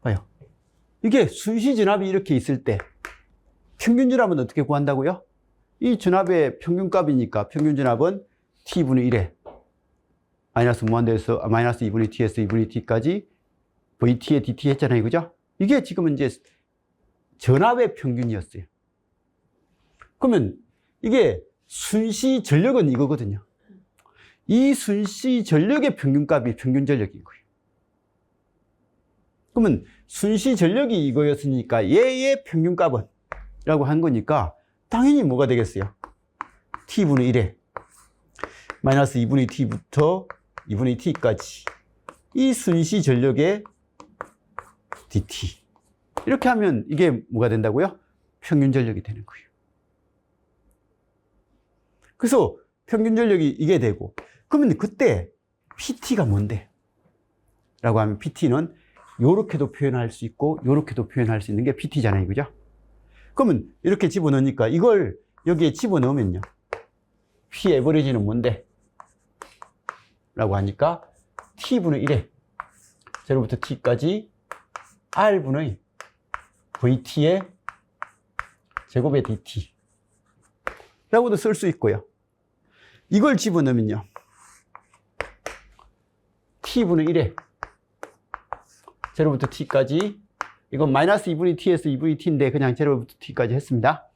봐요. 이게 순시 전압이 이렇게 있을 때 평균 전압은 어떻게 구한다고요? 이 전압의 평균값이니까 평균 전압은 t분의 1에 마이너스 무한대에서 마이너스 2분의 t에서 2분의 t까지 vt에 dt 했잖아요. 그죠? 이게 지금은 이제 전압의 평균이었어요. 그러면 이게 순시 전력은 이거거든요. 이 순시 전력의 평균값이 평균 전력인 거예요. 그러면 순시 전력이 이거였으니까 얘의 평균값은 라고 한 거니까 당연히 뭐가 되겠어요? t분의 1에 마이너스 2분의 t부터 2분의 t까지 이 순시 전력의 dt. 이렇게 하면 이게 뭐가 된다고요? 평균 전력이 되는 거예요. 그래서 평균 전력이 이게 되고, 그러면 그때 PT가 뭔데? 라고 하면 PT는 요렇게도 표현할 수 있고 요렇게도 표현할 수 있는 게 PT잖아요. 그죠? 그러면 이렇게 집어넣으니까 이걸 여기에 집어넣으면요. P 에버리지는 뭔데? 라고 하니까 T분의 1에 0부터 T까지 R분의 VT의 제곱의 DT 라고도 쓸 수 있고요. 이걸 집어넣으면요. T분의 1에 0부터 T까지, 이건 마이너스 2분의 T에서 2분의 T인데 그냥 0부터 T까지 했습니다.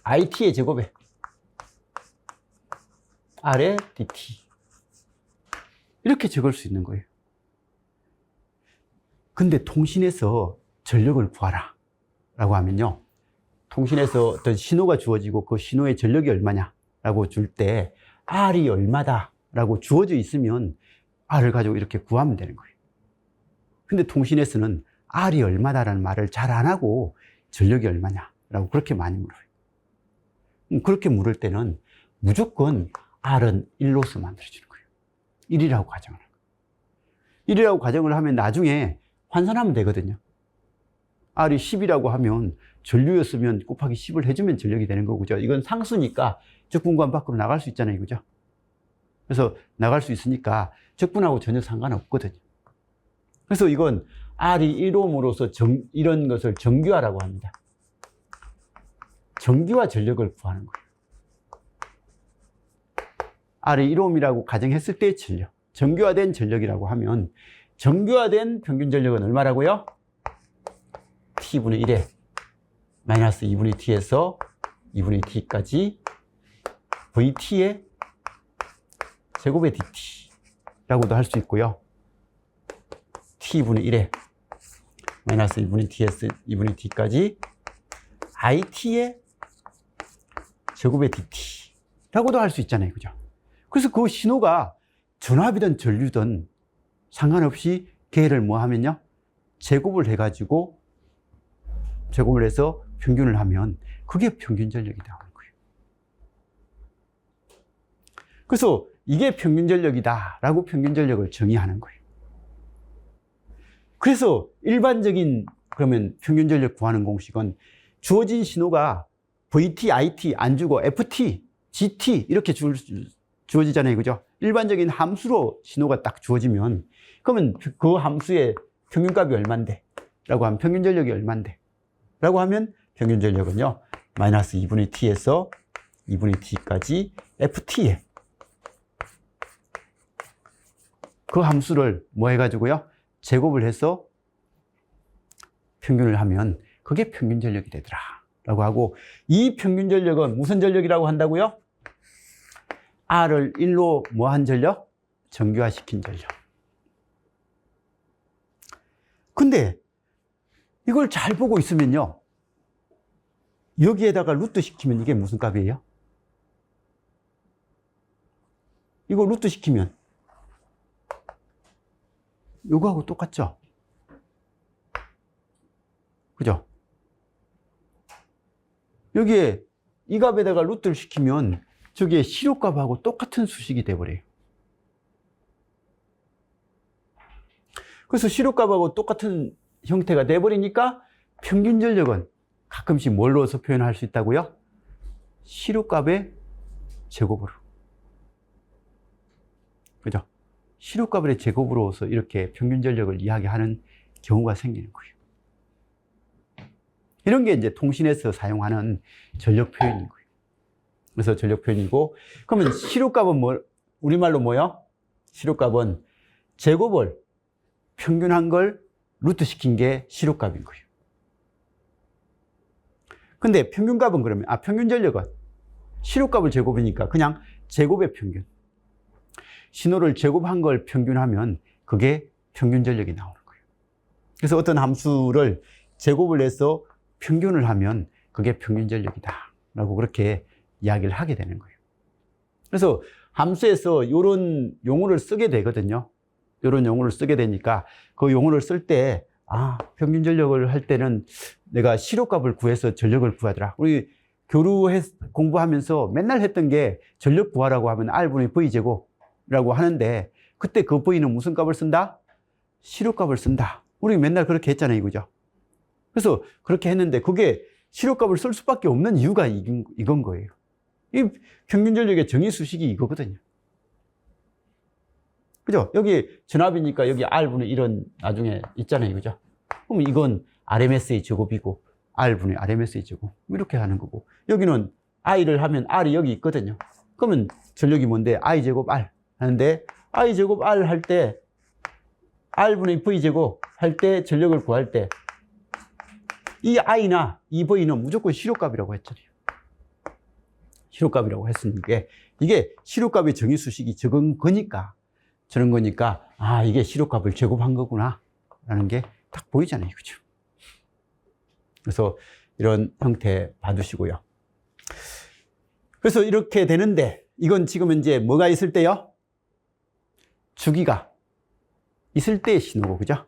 IT의 제곱에 R의 DT. 이렇게 적을 수 있는 거예요. 근데 통신에서 전력을 구하라 라고 하면요. 통신에서 어떤 신호가 주어지고 그 신호의 전력이 얼마냐 라고 줄 때 R이 얼마다 라고 주어져 있으면 R을 가지고 이렇게 구하면 되는 거예요. 근데 통신에서는 R이 얼마다라는 말을 잘 안 하고 전력이 얼마냐 라고 그렇게 많이 물어요. 그렇게 물을 때는 무조건 R은 1로서 만들어주는 거예요. 1이라고 가정을 하는 거예요. 1이라고 가정을 하면 나중에 환산하면 되거든요. R이 10이라고 하면 전류였으면 곱하기 10을 해주면 전력이 되는 거고죠. 이건 상수니까 적분관 밖으로 나갈 수 있잖아요. 그죠? 그래서 나갈 수 있으니까 적분하고 전혀 상관없거든요. 그래서 이건 R이 1옴으로써 이런 것을 정규화라고 합니다. 정규화 전력을 구하는 거예요. R이 1옴이라고 가정했을 때의 전력. 정규화된 전력이라고 하면 정규화된 평균 전력은 얼마라고요? T분의 1에 마이너스 2분의 T에서 2분의 T까지 VT의 제곱의 DT라고도 할 수 있고요. T분의 1에 마이너스 2분의 T에서 2분의 T까지 IT의 제곱의 DT라고도 할 수 있잖아요. 그죠? 그래서 그 신호가 전압이든 전류든 상관없이 걔를 뭐 하면요? 제곱을 해가지고 제곱을 해서 평균을 하면 그게 평균 전력이 나오는 거예요. 그래서 이게 평균 전력이다 라고 평균 전력을 정의하는 거예요. 그래서 일반적인 그러면 평균 전력 구하는 공식은 주어진 신호가 VT, IT 안 주고 FT, GT 이렇게 주어지잖아요. 그죠? 일반적인 함수로 신호가 딱 주어지면 그러면 그 함수의 평균값이 얼만데? 라고 하면 평균 전력이 얼만데? 라고 하면 평균 전력은요. 마이너스 2분의 T에서 2분의 T까지 FT에 그 함수를 뭐 해가지고요? 제곱을 해서 평균을 하면 그게 평균 전력이 되더라 라고 하고, 이 평균 전력은 무슨 전력이라고 한다고요? R을 1로 뭐 한 전력? 정규화시킨 전력. 근데 이걸 잘 보고 있으면요, 여기에다가 루트 시키면 이게 무슨 값이에요? 이거 루트 시키면 요거하고 똑같죠? 그죠? 여기에 이 값에다가 루트를 시키면 저게 시료값하고 똑같은 수식이 돼버려요. 그래서 시료값하고 똑같은 형태가 돼버리니까 평균 전력은 가끔씩 뭘 넣어서 표현할 수 있다고요? 시료값의 제곱으로. 그죠? 시료값의 제곱으로서 이렇게 평균 전력을 이야기하는 경우가 생기는 거예요. 이런 게 이제 통신에서 사용하는 전력 표현인 거예요. 그래서 전력 표현이고, 그러면 시료값은 뭐, 우리말로 뭐요? 시료값은 제곱을 평균한 걸 루트 시킨 게 시료값인 거예요. 근데 평균값은 그러면, 평균 전력은 시료값을 제곱이니까 그냥 제곱의 평균. 신호를 제곱한 걸 평균하면 그게 평균 전력이 나오는 거예요. 그래서 어떤 함수를 제곱을 해서 평균을 하면 그게 평균 전력이다 라고 그렇게 이야기를 하게 되는 거예요. 그래서 함수에서 이런 용어를 쓰게 되거든요. 이런 용어를 쓰게 되니까 그 용어를 쓸 때, 평균 전력을 할 때는 내가 시료값을 구해서 전력을 구하더라. 우리 공부하면서 맨날 했던 게 전력 구하라고 하면 R분의 V제곱이라고 하는데 그때 그 V는 무슨 값을 쓴다? 시료값을 쓴다. 우리 맨날 그렇게 했잖아요. 그죠? 그래서 그렇게 했는데 그게 시료값을 쓸 수밖에 없는 이유가 이건 거예요. 이 평균전력의 정의수식이 이거거든요. 그죠? 여기 전압이니까 여기 R분의 1은 나중에 있잖아요. 그죠? 그럼 이건 RMS의 제곱이고 R분의 RMS의 제곱 이렇게 하는 거고 여기는 I를 하면 R이 여기 있거든요. 그러면 전력이 뭔데? I제곱 R 하는데 I제곱 R 할 때 R분의 V제곱 할 때 전력을 구할 때 이 I나 이 V는 무조건 시료값이라고 했잖아요. 시료값이라고 했으니까 이게 시료값의 정의수식이 저런 거니까 아 이게 시료값을 제곱한 거구나 라는 게 딱 보이잖아요. 그죠? 그래서 이런 형태 봐두시고요. 그래서 이렇게 되는데 이건 지금 이제 뭐가 있을 때요? 주기가 있을 때의 신호고, 그죠?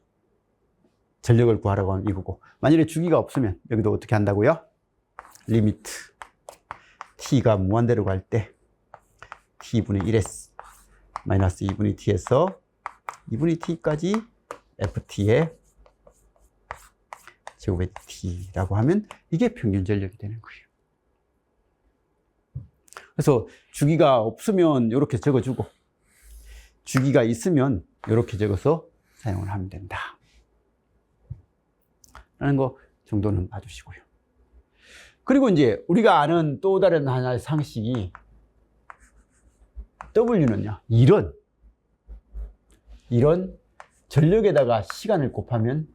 전력을 구하라고 하면 이거고. 만일에 주기가 없으면 여기도 어떻게 한다고요? 리미트 t가 무한대로 갈 때 t분의 1s 마이너스 2분의 t에서 2분의 t까지 ft의 제곱의 t라고 하면 이게 평균 전력이 되는 거예요. 그래서 주기가 없으면 이렇게 적어주고 주기가 있으면 이렇게 적어서 사용을 하면 된다 라는 거 정도는 봐주시고요. 그리고 이제 우리가 아는 또 다른 하나의 상식이 W는요, 이런 전력에다가 시간을 곱하면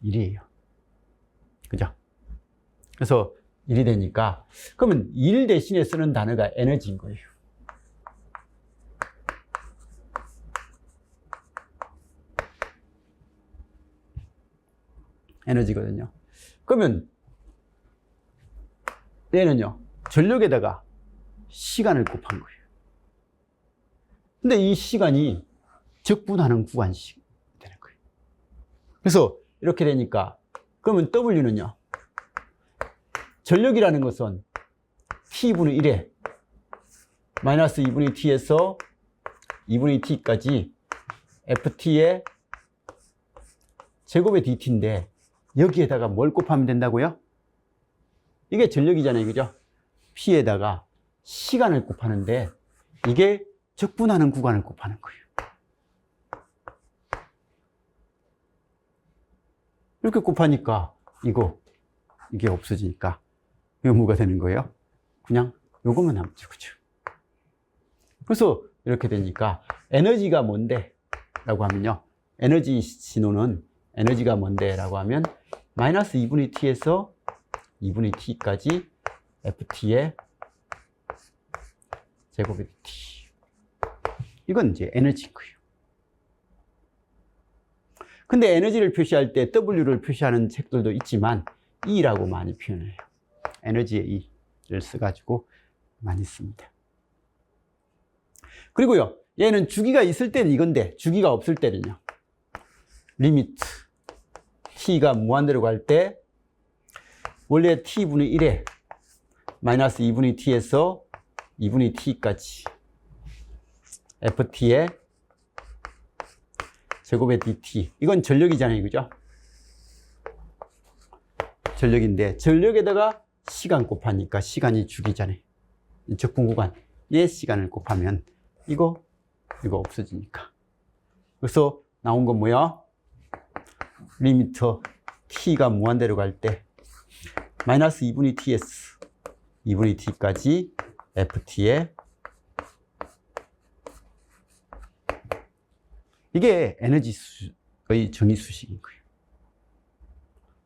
1이에요. 그죠? 그래서 1이 되니까 그러면 1 대신에 쓰는 단어가 에너지인 거예요. 에너지거든요. 그러면 얘는요, 전력에다가 시간을 곱한 거예요. 근데 이 시간이 적분하는 구간식 되는 거예요. 그래서 이렇게 되니까 그러면 W는요, 전력이라는 것은 T분의 1에 마이너스 2분의 T에서 2분의 T까지 FT의 제곱의 DT인데 여기에다가 뭘 곱하면 된다고요? 이게 전력이잖아요. 그죠? P에다가 시간을 곱하는데 이게 적분하는 구간을 곱하는 거예요. 이렇게 곱하니까 이게 없어지니까 이거 뭐가 되는 거예요? 그냥 요거만 남죠. 그죠? 그래서 이렇게 되니까 에너지가 뭔데? 라고 하면요. 에너지 신호는 에너지가 뭔데? 라고 하면 마이너스 2분의 T에서 2분의 T까지 FT의 제곱의 T. 이건 이제 에너지인 거예요. 근데 에너지를 표시할 때 W를 표시하는 책들도 있지만 E라고 많이 표현해요. 에너지의 E를 써가지고 많이 씁니다. 그리고요, 얘는 주기가 있을 때는 이건데 주기가 없을 때는요, 리미트 T가 무한대로 갈 때 원래 T분의 1에 마이너스 2분의 T에서 2분의 T까지 FT의 제곱의 DT. 이건 전력이잖아요. 그죠? 전력인데 전력에다가 시간 곱하니까 시간이 주기잖아요. 적분 구간. 얘 시간을 곱하면 이거 없어지니까. 그래서 나온 건 뭐야? 리미터 T가 무한대로 갈 때 마이너스 2분의 T에서 2분의 T까지 FT의 이게 에너지의 정의수식인 거예요.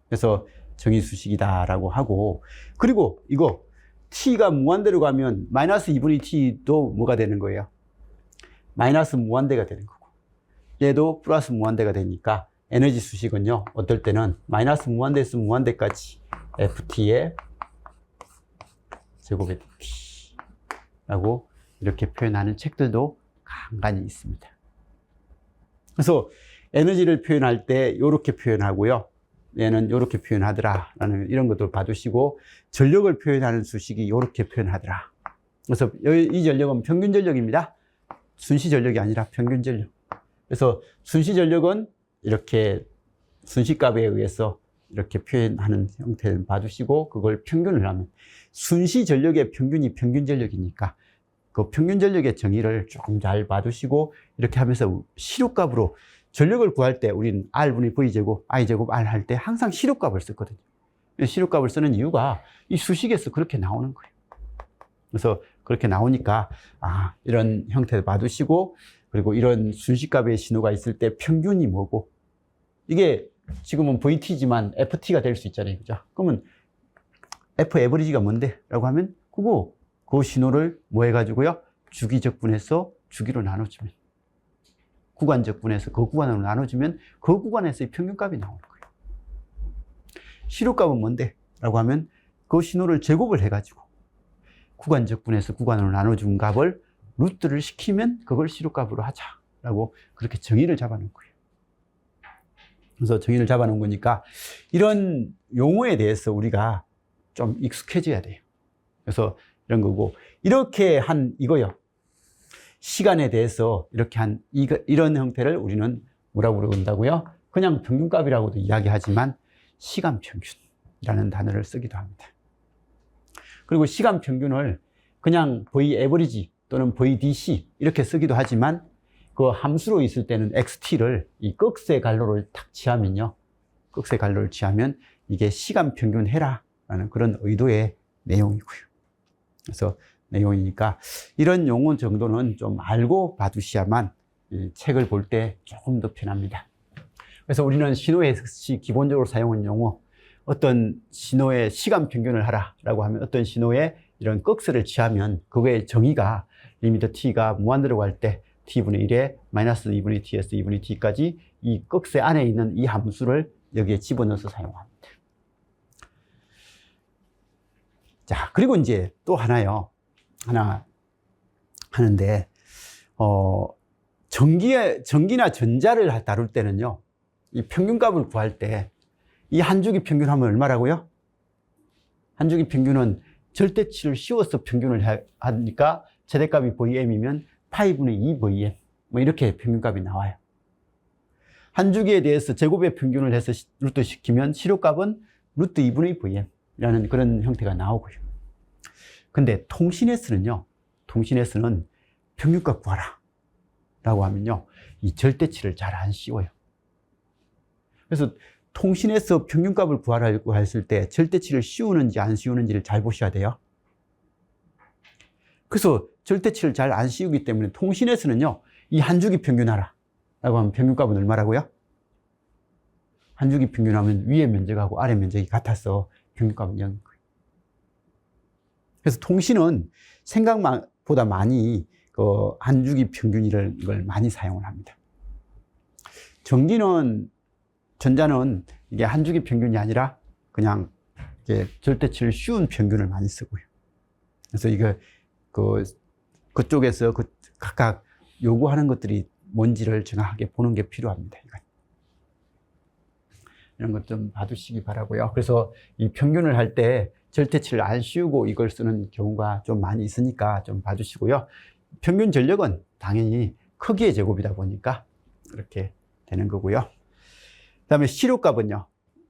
그래서 정의수식이다라고 하고, 그리고 이거 T가 무한대로 가면 마이너스 2분의 T도 뭐가 되는 거예요? 마이너스 무한대가 되는 거고, 얘도 플러스 무한대가 되니까 에너지 수식은요, 어떨 때는 마이너스 무한대에서 무한대까지 FT의 제곱의 T라고 이렇게 표현하는 책들도 간간히 있습니다. 그래서 에너지를 표현할 때 이렇게 표현하고요. 얘는 이렇게 표현하더라라는 이런 것도 봐두시고, 전력을 표현하는 수식이 이렇게 표현하더라. 그래서 이 전력은 평균 전력입니다. 순시 전력이 아니라 평균 전력. 그래서 순시 전력은 이렇게 순시값에 의해서 이렇게 표현하는 형태를 봐주시고, 그걸 평균을 하면 순시 전력의 평균이 평균 전력이니까 그 평균 전력의 정의를 조금 잘 봐두시고, 이렇게 하면서 시료값으로 전력을 구할 때 우리는 R분의 V제곱, I제곱 R 할 때 항상 시료값을 썼거든요. 시료값을 쓰는 이유가 이 수식에서 그렇게 나오는 거예요. 그래서 그렇게 나오니까 이런 형태를 봐두시고, 그리고 이런 순시값의 신호가 있을 때 평균이 뭐고, 이게 지금은 VT지만 FT가 될 수 있잖아요. 그죠? 그러면 F 에버리지가 뭔데? 라고 하면 그 신호를 뭐 해가지고요? 주기적분해서 주기로 나눠주면, 구간적분해서 그 구간으로 나눠주면 그 구간에서의 평균값이 나오는 거예요. 시료값은 뭔데? 라고 하면 그 신호를 제곱을 해가지고 구간적분해서 구간으로 나눠준 값을 루트를 시키면 그걸 시료값으로 하자라고 그렇게 정의를 잡아놓은 거예요. 그래서 정의를 잡아놓은 거니까 이런 용어에 대해서 우리가 좀 익숙해져야 돼요. 그래서 이런 거고, 이렇게 한 이거요. 시간에 대해서 이렇게 한 이런 형태를 우리는 뭐라고 부른다고요? 그냥 평균값이라고도 이야기하지만 시간 평균이라는 단어를 쓰기도 합니다. 그리고 시간 평균을 그냥 V 에버리지 또는 VDC 이렇게 쓰기도 하지만, 그 함수로 있을 때는 XT를 이 꺽쇠 갈로를 탁 취하면요. 꺽쇠 갈로를 취하면 이게 시간 평균 해라라는 그런 의도의 내용이고요. 그래서 내용이니까 이런 용어 정도는 좀 알고 봐두셔야만 이 책을 볼 때 조금 더 편합니다. 그래서 우리는 신호에서 기본적으로 사용한 용어, 어떤 신호의 시간 평균을 하라라고 하면, 어떤 신호에 이런 꺽쇠를 취하면 그거의 정의가 리미터 t가 무한대로 갈 때 t분의 1에 마이너스 2분의 t에서 2분의 t까지 이 꺽쇠 안에 있는 이 함수를 여기에 집어넣어서 사용합니다. 자, 그리고 이제 또 하나 하는데, 전기나 전자를 다룰 때는요, 이 평균값을 구할 때 이 한 주기 평균 하면 얼마라고요? 한 주기 평균은 절대치를 씌워서 평균을 하니까 최대값이 VM이면 파이분의 2 VM 뭐 이렇게 평균값이 나와요. 한 주기에 대해서 제곱의 평균을 해서 루트 시키면 시료값은 루트 2분의 2 VM이라는 그런 형태가 나오고요. 근데 통신에서는 평균값 구하라 라고 하면요, 이 절대치를 잘 안 씌워요. 그래서 통신에서 평균값을 구하라고 했을 때 절대치를 씌우는지 안 씌우는지를 잘 보셔야 돼요. 그래서 절대치를 잘 안 씌우기 때문에 통신에서는요, 이 한 주기 평균하라 라고 하면 평균값은 얼마라고요? 한 주기 평균하면 위의 면적하고 아래 면적이 같아서 평균값은 0인 거예요. 그래서 통신은 생각보다 많이 그 한 주기 평균이라는 걸 많이 사용을 합니다. 전자는 이게 한 주기 평균이 아니라 그냥 이게 절대치를 씌운 평균을 많이 쓰고요. 그래서 이거 그쪽에서 각각 요구하는 것들이 뭔지를 정확하게 보는 게 필요합니다. 이런 것 좀 봐두시기 바라고요. 그래서 이 평균을 할 때 절대치를 안 씌우고 이걸 쓰는 경우가 좀 많이 있으니까 좀 봐주시고요. 평균 전력은 당연히 크기의 제곱이다 보니까 이렇게 되는 거고요. 그 다음에 시료값은요,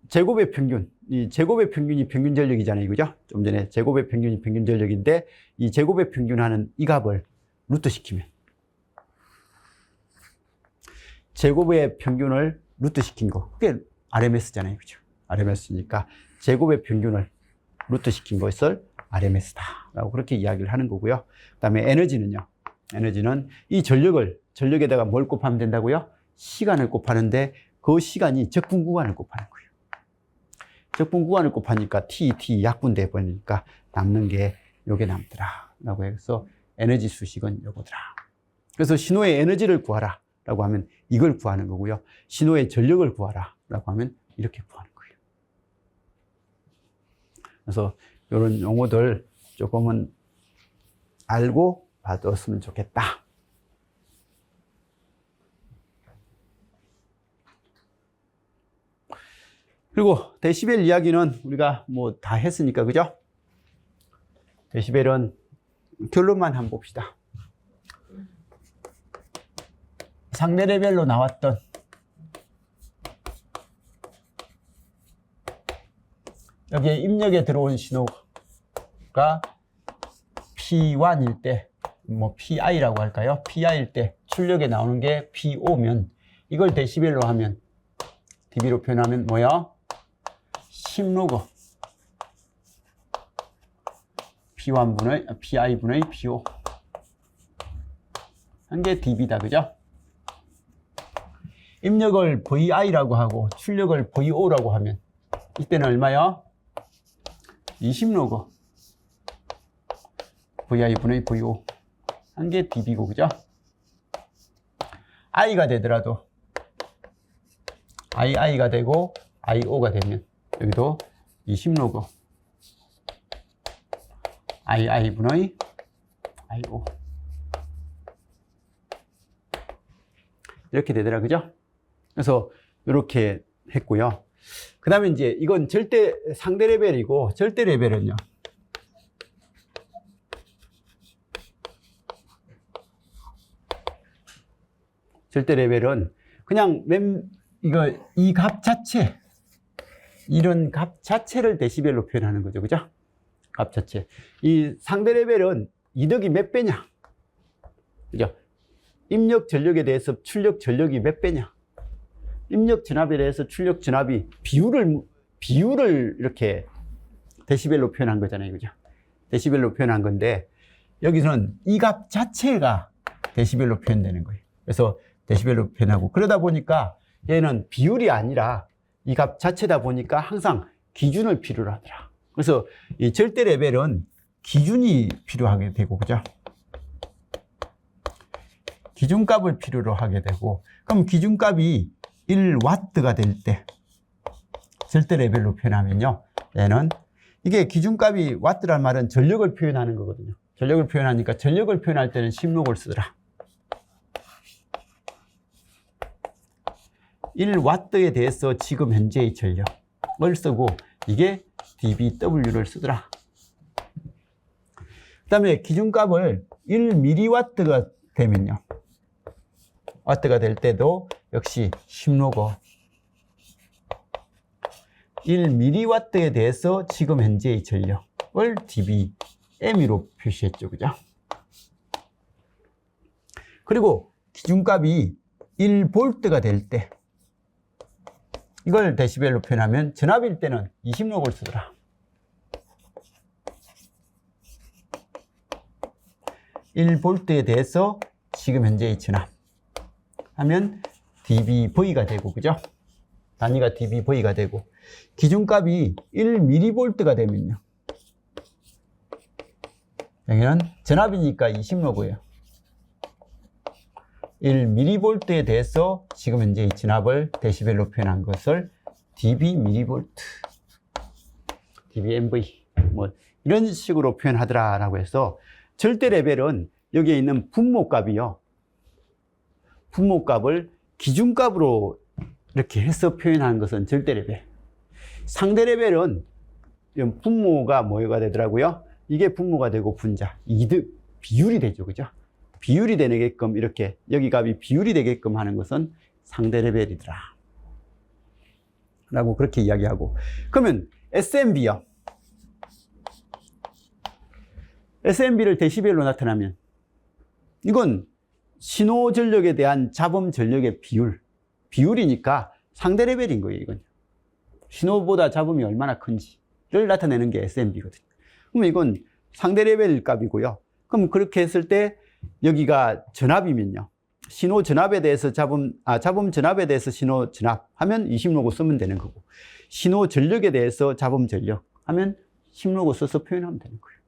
제곱의 평균, 이 제곱의 평균이 평균 전력이잖아요. 그죠? 좀 전에 제곱의 평균이 평균 전력인데, 이 제곱의 평균하는 이 값을 루트 시키면, 제곱의 평균을 루트 시킨 거, 그게 RMS잖아요. 그죠? RMS니까 제곱의 평균을 루트 시킨 것을 RMS다 라고 그렇게 이야기를 하는 거고요. 그 다음에 에너지는요, 에너지는 이 전력에다가 뭘 곱하면 된다고요? 시간을 곱하는데, 그 시간이 적분 구간을 곱하는 거예요. 적분 구간을 곱하니까 T 약분돼 버리니까 남는 게 요게 남더라 라고 해서 에너지 수식은 요거더라. 그래서 신호의 에너지를 구하라 라고 하면 이걸 구하는 거고요. 신호의 전력을 구하라 라고 하면 이렇게 구하는 거예요. 그래서 이런 용어들 조금은 알고 봐뒀으면 좋겠다. 그리고 데시벨 이야기는 우리가 뭐 다 했으니까, 그죠? 데시벨은 결론만 한번 봅시다. 상대 레벨로 나왔던 여기에 입력에 들어온 신호가 P1일 때, 뭐 PI라고 할까요? PI일 때 출력에 나오는 게 P5면 이걸 데시벨로 하면 dB로 표현하면 뭐야? 10로그 PI분의 P5 한 게 dB다, 그죠? 입력을 VI라고 하고 출력을 VO라고 하면 이때는 얼마야? 20로그 VI분의 VO 한 게 dB고, 그죠? I가 되더라도 II가 되고 IO가 되면 여기도 20로그 II분의 IO 이렇게 되더라, 그죠? 그래서 이렇게 했고요. 그 다음에 이제 이건 절대 상대 레벨이고, 절대 레벨은요, 절대 레벨은 그냥 이 값 자체, 이런 값 자체를 데시벨로 표현하는 거죠, 그죠? 값 자체. 이 상대 레벨은 이득이 몇 배냐, 그죠? 입력 전력에 대해서 출력 전력이 몇 배냐, 입력 전압에 대해서 출력 전압이 비율을 이렇게 데시벨로 표현한 거잖아요, 그죠? 데시벨로 표현한 건데 여기서는 이 값 자체가 데시벨로 표현되는 거예요. 그래서 데시벨로 표현하고, 그러다 보니까 얘는 비율이 아니라 이 값 자체다 보니까 항상 기준을 필요로 하더라. 그래서 이 절대 레벨은 기준이 필요하게 되고, 그죠? 기준값을 필요로 하게 되고, 그럼 기준값이 1W가 될 때 절대 레벨로 표현하면요, 얘는 이게 기준값이 W란 말은 전력을 표현하는 거거든요. 전력을 표현하니까 전력을 표현할 때는 10록을 쓰더라. 1W에 대해서 지금 현재의 전력을 쓰고 이게 dBW를 쓰더라. 그 다음에 기준값을 1mW가 되면요, 와트가 될 때도 역시 10로그 1mW에 대해서 지금 현재의 전력을 dBm으로 표시했죠, 그죠? 그리고 기준값이 1V가 될 때 이걸 데시벨로 표현하면 전압일 때는 20로그를 쓰더라. 1V에 대해서 지금 현재의 전압 하면 dBV가 되고, 그죠? 단위가 dBV가 되고, 기준값이 1mV가 되면요, 여기는 전압이니까 20로그예요. 1mV에 대해서 지금 현재의 전압을 데시벨로 표현한 것을 dBmV, dBmV 뭐 이런 식으로 표현하더라라고 해서 절대 레벨은 여기에 있는 분모값이요, 분모값을 기준값으로 이렇게 해서 표현하는 것은 절대 레벨. 상대 레벨은 분모가 뭐가 되더라고요? 이게 분모가 되고 분자, 이득, 비율이 되죠, 그죠? 비율이 되게끔 이렇게 여기 값이 비율이 되게끔 하는 것은 상대 레벨이더라 라고 그렇게 이야기하고, 그러면 SMB요. SMB를 데시벨로 나타나면 이건 신호 전력에 대한 잡음 전력의 비율이니까 상대 레벨인 거예요, 이건. 신호보다 잡음이 얼마나 큰지를 나타내는 게 SMB거든요. 그럼 이건 상대 레벨 값이고요. 그럼 그렇게 했을 때 여기가 전압이면요, 신호 전압에 대해서 잡음 전압에 대해서 신호 전압 하면 20로그 쓰면 되는 거고, 신호 전력에 대해서 잡음 전력 하면 10로그 써서 표현하면 되는 거예요.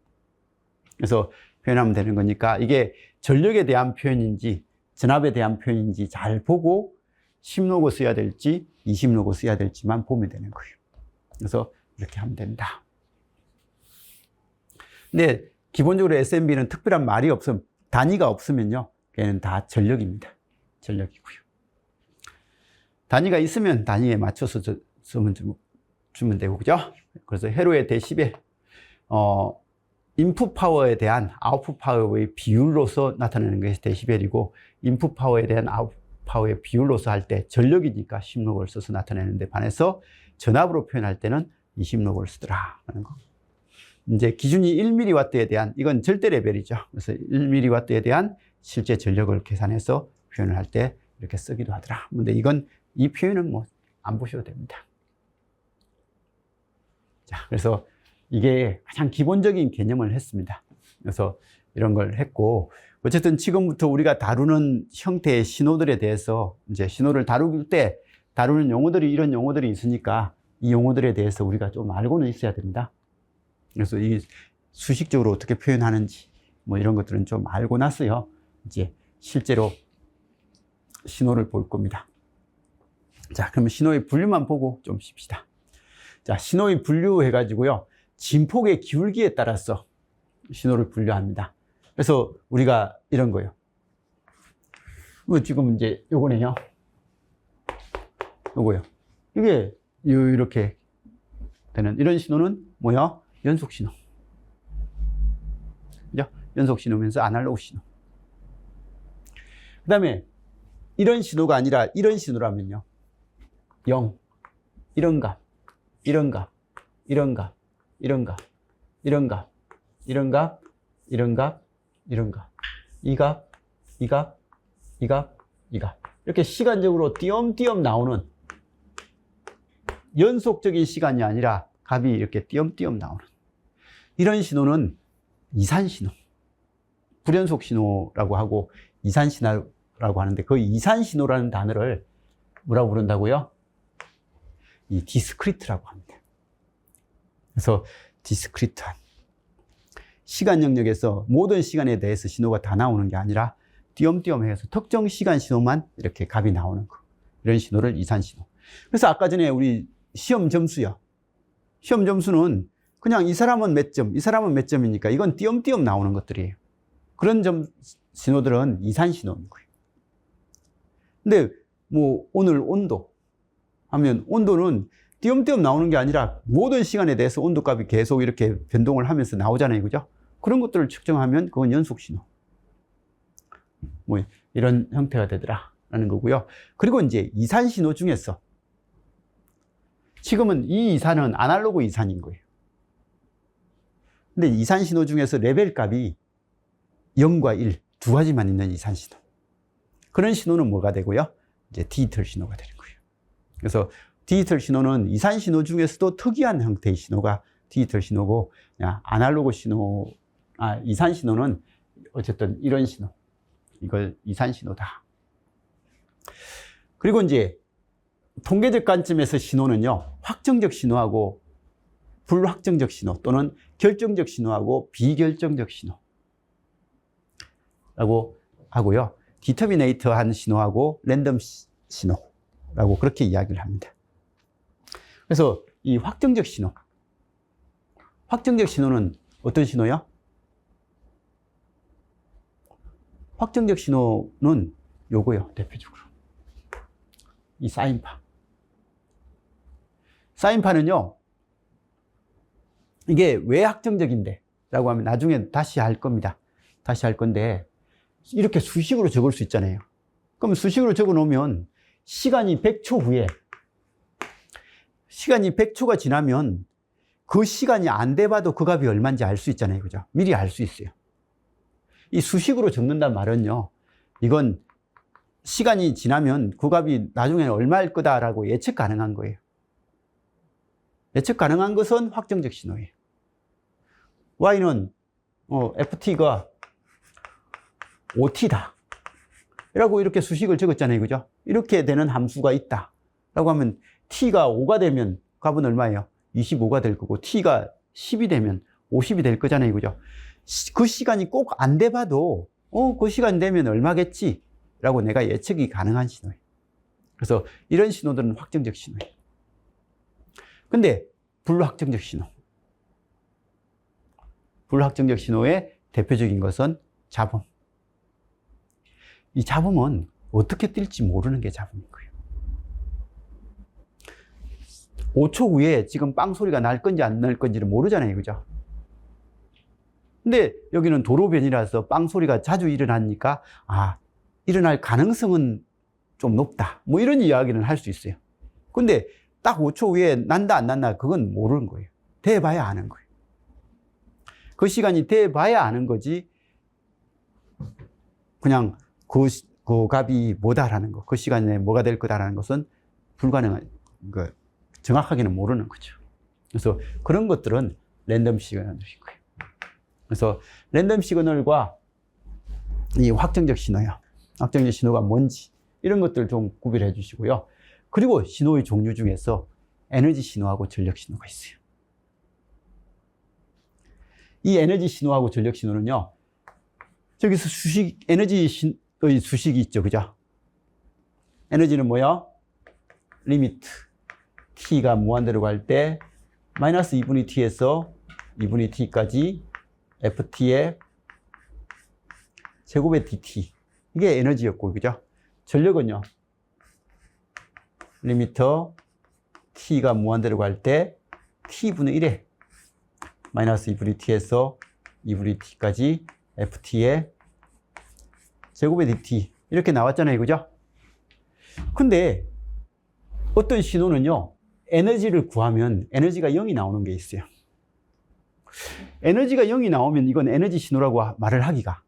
그래서 표현하면 되는 거니까 이게 전력에 대한 표현인지 전압에 대한 표현인지 잘 보고 10로그 써야 될지 20로그 써야 될지만 보면 되는 거예요. 그래서 이렇게 하면 된다. 근데 기본적으로 SMB는 특별한 말이 없으면, 단위가 없으면요, 걔는 다 전력입니다. 전력이고요. 단위가 있으면 단위에 맞춰서 쓰면 좀 주면 되고, 그죠? 그래서 회로의 데시벨, 인풋 파워에 대한 아웃풋 파워의 비율로서 나타내는 것이 데시벨이고, 인풋 파워에 대한 아웃풋 파워의 비율로서 할 때 전력이니까 10록을 써서 나타내는데 반해서 전압으로 표현할 때는 20록을 쓰더라라는 거. 이제 기준이 1mW에 대한, 이건 절대 레벨이죠. 그래서 1mW에 대한 실제 전력을 계산해서 표현을 할 때 이렇게 쓰기도 하더라. 근데 이건, 이 표현은 뭐 안 보셔도 됩니다. 자, 그래서 이게 가장 기본적인 개념을 했습니다. 그래서 이런 걸 했고, 어쨌든 지금부터 우리가 다루는 형태의 신호들에 대해서 이제 신호를 다룰 때 다루는 용어들이 이런 용어들이 있으니까 이 용어들에 대해서 우리가 좀 알고는 있어야 됩니다. 그래서 이 수식적으로 어떻게 표현하는지 뭐 이런 것들은 좀 알고 나서요, 이제 실제로 신호를 볼 겁니다. 자, 그러면 신호의 분류만 보고 좀 쉽시다. 자, 신호의 분류 해가지고요, 진폭의 기울기에 따라서 신호를 분류합니다. 그래서 우리가 이런 거예요. 지금 이제 요거네요. 요거요. 이게 이렇게 되는 이런 신호는 뭐야? 연속 신호. 그죠? 연속 신호면서 아날로그 신호. 그 다음에 이런 신호가 아니라 이런 신호라면요, 0, 이런 값, 이런 값, 이런 값, 이런 값, 이런 값, 이런 값, 이런 값, 이런 값, 이 값, 이 값, 이 값, 이 값. 이렇게 시간적으로 띄엄띄엄 나오는, 연속적인 시간이 아니라 값이 이렇게 띄엄띄엄 나오는 이런 신호는 이산신호, 불연속 신호라고 하고 이산신호라고 하는데, 그 이산신호라는 단어를 뭐라고 부른다고요? 이 디스크리트라고 합니다. 그래서 디스크리트한, 시간 영역에서 모든 시간에 대해서 신호가 다 나오는 게 아니라 띄엄띄엄해서 특정 시간 신호만 이렇게 값이 나오는 거, 이런 신호를 이산신호. 그래서 아까 전에 우리 시험 점수요, 시험 점수는 그냥 이 사람은 몇 점, 이 사람은 몇 점이니까 이건 띄엄띄엄 나오는 것들이에요. 그런 신호들은 이산신호인 거예요. 근데 뭐 오늘 온도 하면 온도는 띄엄띄엄 나오는 게 아니라 모든 시간에 대해서 온도값이 계속 이렇게 변동을 하면서 나오잖아요. 그죠? 그런 것들을 측정하면 그건 연속신호. 뭐 이런 형태가 되더라라는 거고요. 그리고 이제 이산신호 중에서 지금은 이 이산은 아날로그 이산인 거예요. 근데 이산신호 중에서 레벨 값이 0과 1 두 가지만 있는 이산신호. 그런 신호는 뭐가 되고요? 이제 디지털 신호가 되는 거예요. 그래서 디지털 신호는 이산신호 중에서도 특이한 형태의 신호가 디지털 신호고, 아날로그 신호, 이산신호는 어쨌든 이런 신호. 이걸 이산신호다. 그리고 이제 통계적 관점에서 신호는요, 확정적 신호하고 불확정적 신호 또는 결정적 신호하고 비결정적 신호라고 하고요. 디터미네이터한 신호하고 랜덤 신호라고 그렇게 이야기를 합니다. 그래서 이 확정적 신호, 확정적 신호는 어떤 신호요? 확정적 신호는 요거요, 대표적으로. 이 사인파. 사인파는요, 이게 왜 확정적인데? 라고 하면 나중에 다시 할 겁니다. 다시 할 건데, 이렇게 수식으로 적을 수 있잖아요. 그럼 수식으로 적어 놓으면 시간이 100초 후에, 시간이 100초가 지나면 그 시간이 안 돼봐도 그 값이 얼마인지 알 수 있잖아요. 그죠? 미리 알 수 있어요. 이 수식으로 적는단 말은요, 이건 시간이 지나면 그 값이 나중에 얼마일 거다라고 예측 가능한 거예요. 예측 가능한 것은 확정적 신호예요. Y는 FT가 5T다 라고 이렇게 수식을 적었잖아요. 그죠? 이렇게 되는 함수가 있다 라고 하면 T가 5가 되면 값은 얼마예요? 25가 될 거고, T가 10이 되면 50이 될 거잖아요. 그죠? 그 시간이 꼭 안 돼봐도 그 시간 되면 얼마겠지 라고 내가 예측이 가능한 신호예요. 그래서 이런 신호들은 확정적 신호예요. 근데 불확정적 신호, 불확정적 신호의 대표적인 것은 잡음. 이 잡음은 어떻게 뜰지 모르는 게 잡음인 거예요. 5초 후에 지금 빵 소리가 날 건지 안 날 건지를 모르잖아요. 그죠? 근데 여기는 도로변이라서 빵 소리가 자주 일어나니까, 아, 일어날 가능성은 좀 높다. 뭐 이런 이야기는 할 수 있어요. 근데 딱 5초 후에 난다, 안 난다, 그건 모르는 거예요. 돼봐야 아는 거예요. 그 시간이 돼봐야 아는 거지, 그냥 그 값이 뭐다라는 거, 그 시간에 뭐가 될 거다라는 것은 불가능한, 정확하게는 모르는 거죠. 그래서 그런 것들은 랜덤 시그널이 거예요. 그래서 랜덤 시그널과 이 확정적 신호요. 확정적 신호가 뭔지 이런 것들 좀 구별해 주시고요. 그리고 신호의 종류 중에서 에너지 신호하고 전력 신호가 있어요. 이 에너지 신호하고 전력 신호는요, 저기서 에너지의 수식이 있죠. 그죠? 에너지는 뭐야? 리미트. t가 무한대로 갈 때 마이너스 2분의 t에서 2분의 t까지 ft의 제곱의 dt. 이게 에너지였고, 그죠? 전력은요, 리미터 t가 무한대로 갈 때 t분의 1에 마이너스 2분의 t에서 2분의 t까지 ft의 제곱의 dt. 이렇게 나왔잖아요. 그죠? 근데 어떤 신호는요, 에너지를 구하면 에너지가 0이 나오는 게 있어요. 에너지가 0이 나오면 이건 에너지 신호라고 말을 하기가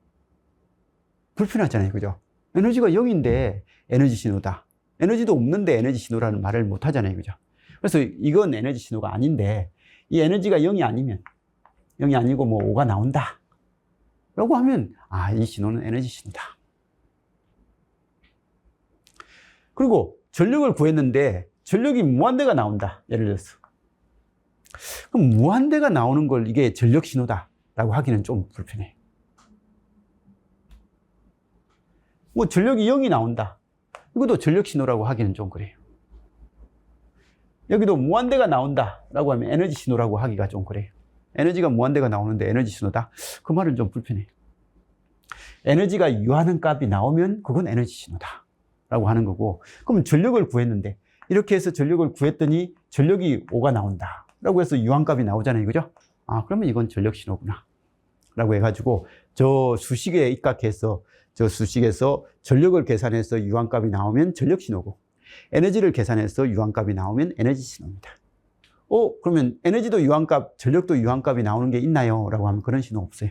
불편하잖아요. 그죠? 에너지가 0인데 에너지 신호다. 에너지도 없는데 에너지 신호라는 말을 못 하잖아요. 그죠? 그래서 이건 에너지 신호가 아닌데, 이 에너지가 0이 아니면, 0이 아니고 뭐 5가 나온다 라고 하면, 아, 이 신호는 에너지 신호다. 그리고 전력을 구했는데 전력이 무한대가 나온다. 예를 들어서. 그럼 무한대가 나오는 걸 이게 전력 신호다 라고 하기는 좀 불편해요. 뭐 전력이 0이 나온다. 이것도 전력 신호라고 하기는 좀 그래요. 여기도 무한대가 나온다 라고 하면 에너지 신호라고 하기가 좀 그래요. 에너지가 무한대가 나오는데 에너지 신호다? 그 말은 좀 불편해요. 에너지가 유하는 값이 나오면 그건 에너지 신호다 라고 하는 거고, 그럼 전력을 구했는데, 이렇게 해서 전력을 구했더니 전력이 5가 나온다 라고 해서 유한값이 나오잖아요. 그죠? 아, 그러면 이건 전력 신호구나 라고 해가지고, 저 수식에 입각해서, 저 수식에서 전력을 계산해서 유한값이 나오면 전력 신호고, 에너지를 계산해서 유한값이 나오면 에너지 신호입니다. 그러면 에너지도 유한값, 전력도 유한값이 나오는 게 있나요? 라고 하면 그런 신호 없어요.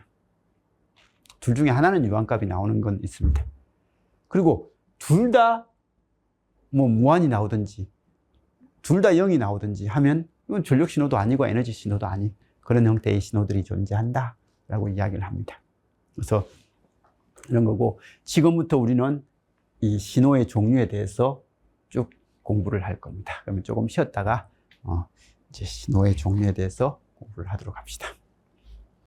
둘 중에 하나는 유한값이 나오는 건 있습니다. 그리고 둘 다 뭐 무한이 나오든지 둘 다 0이 나오든지 하면 이건 전력 신호도 아니고 에너지 신호도 아닌 그런 형태의 신호들이 존재한다 라고 이야기를 합니다. 그래서 이런 거고, 지금부터 우리는 이 신호의 종류에 대해서 쭉 공부를 할 겁니다. 그러면 조금 쉬었다가 이제 신호의 종류에 대해서 공부를 하도록 합시다.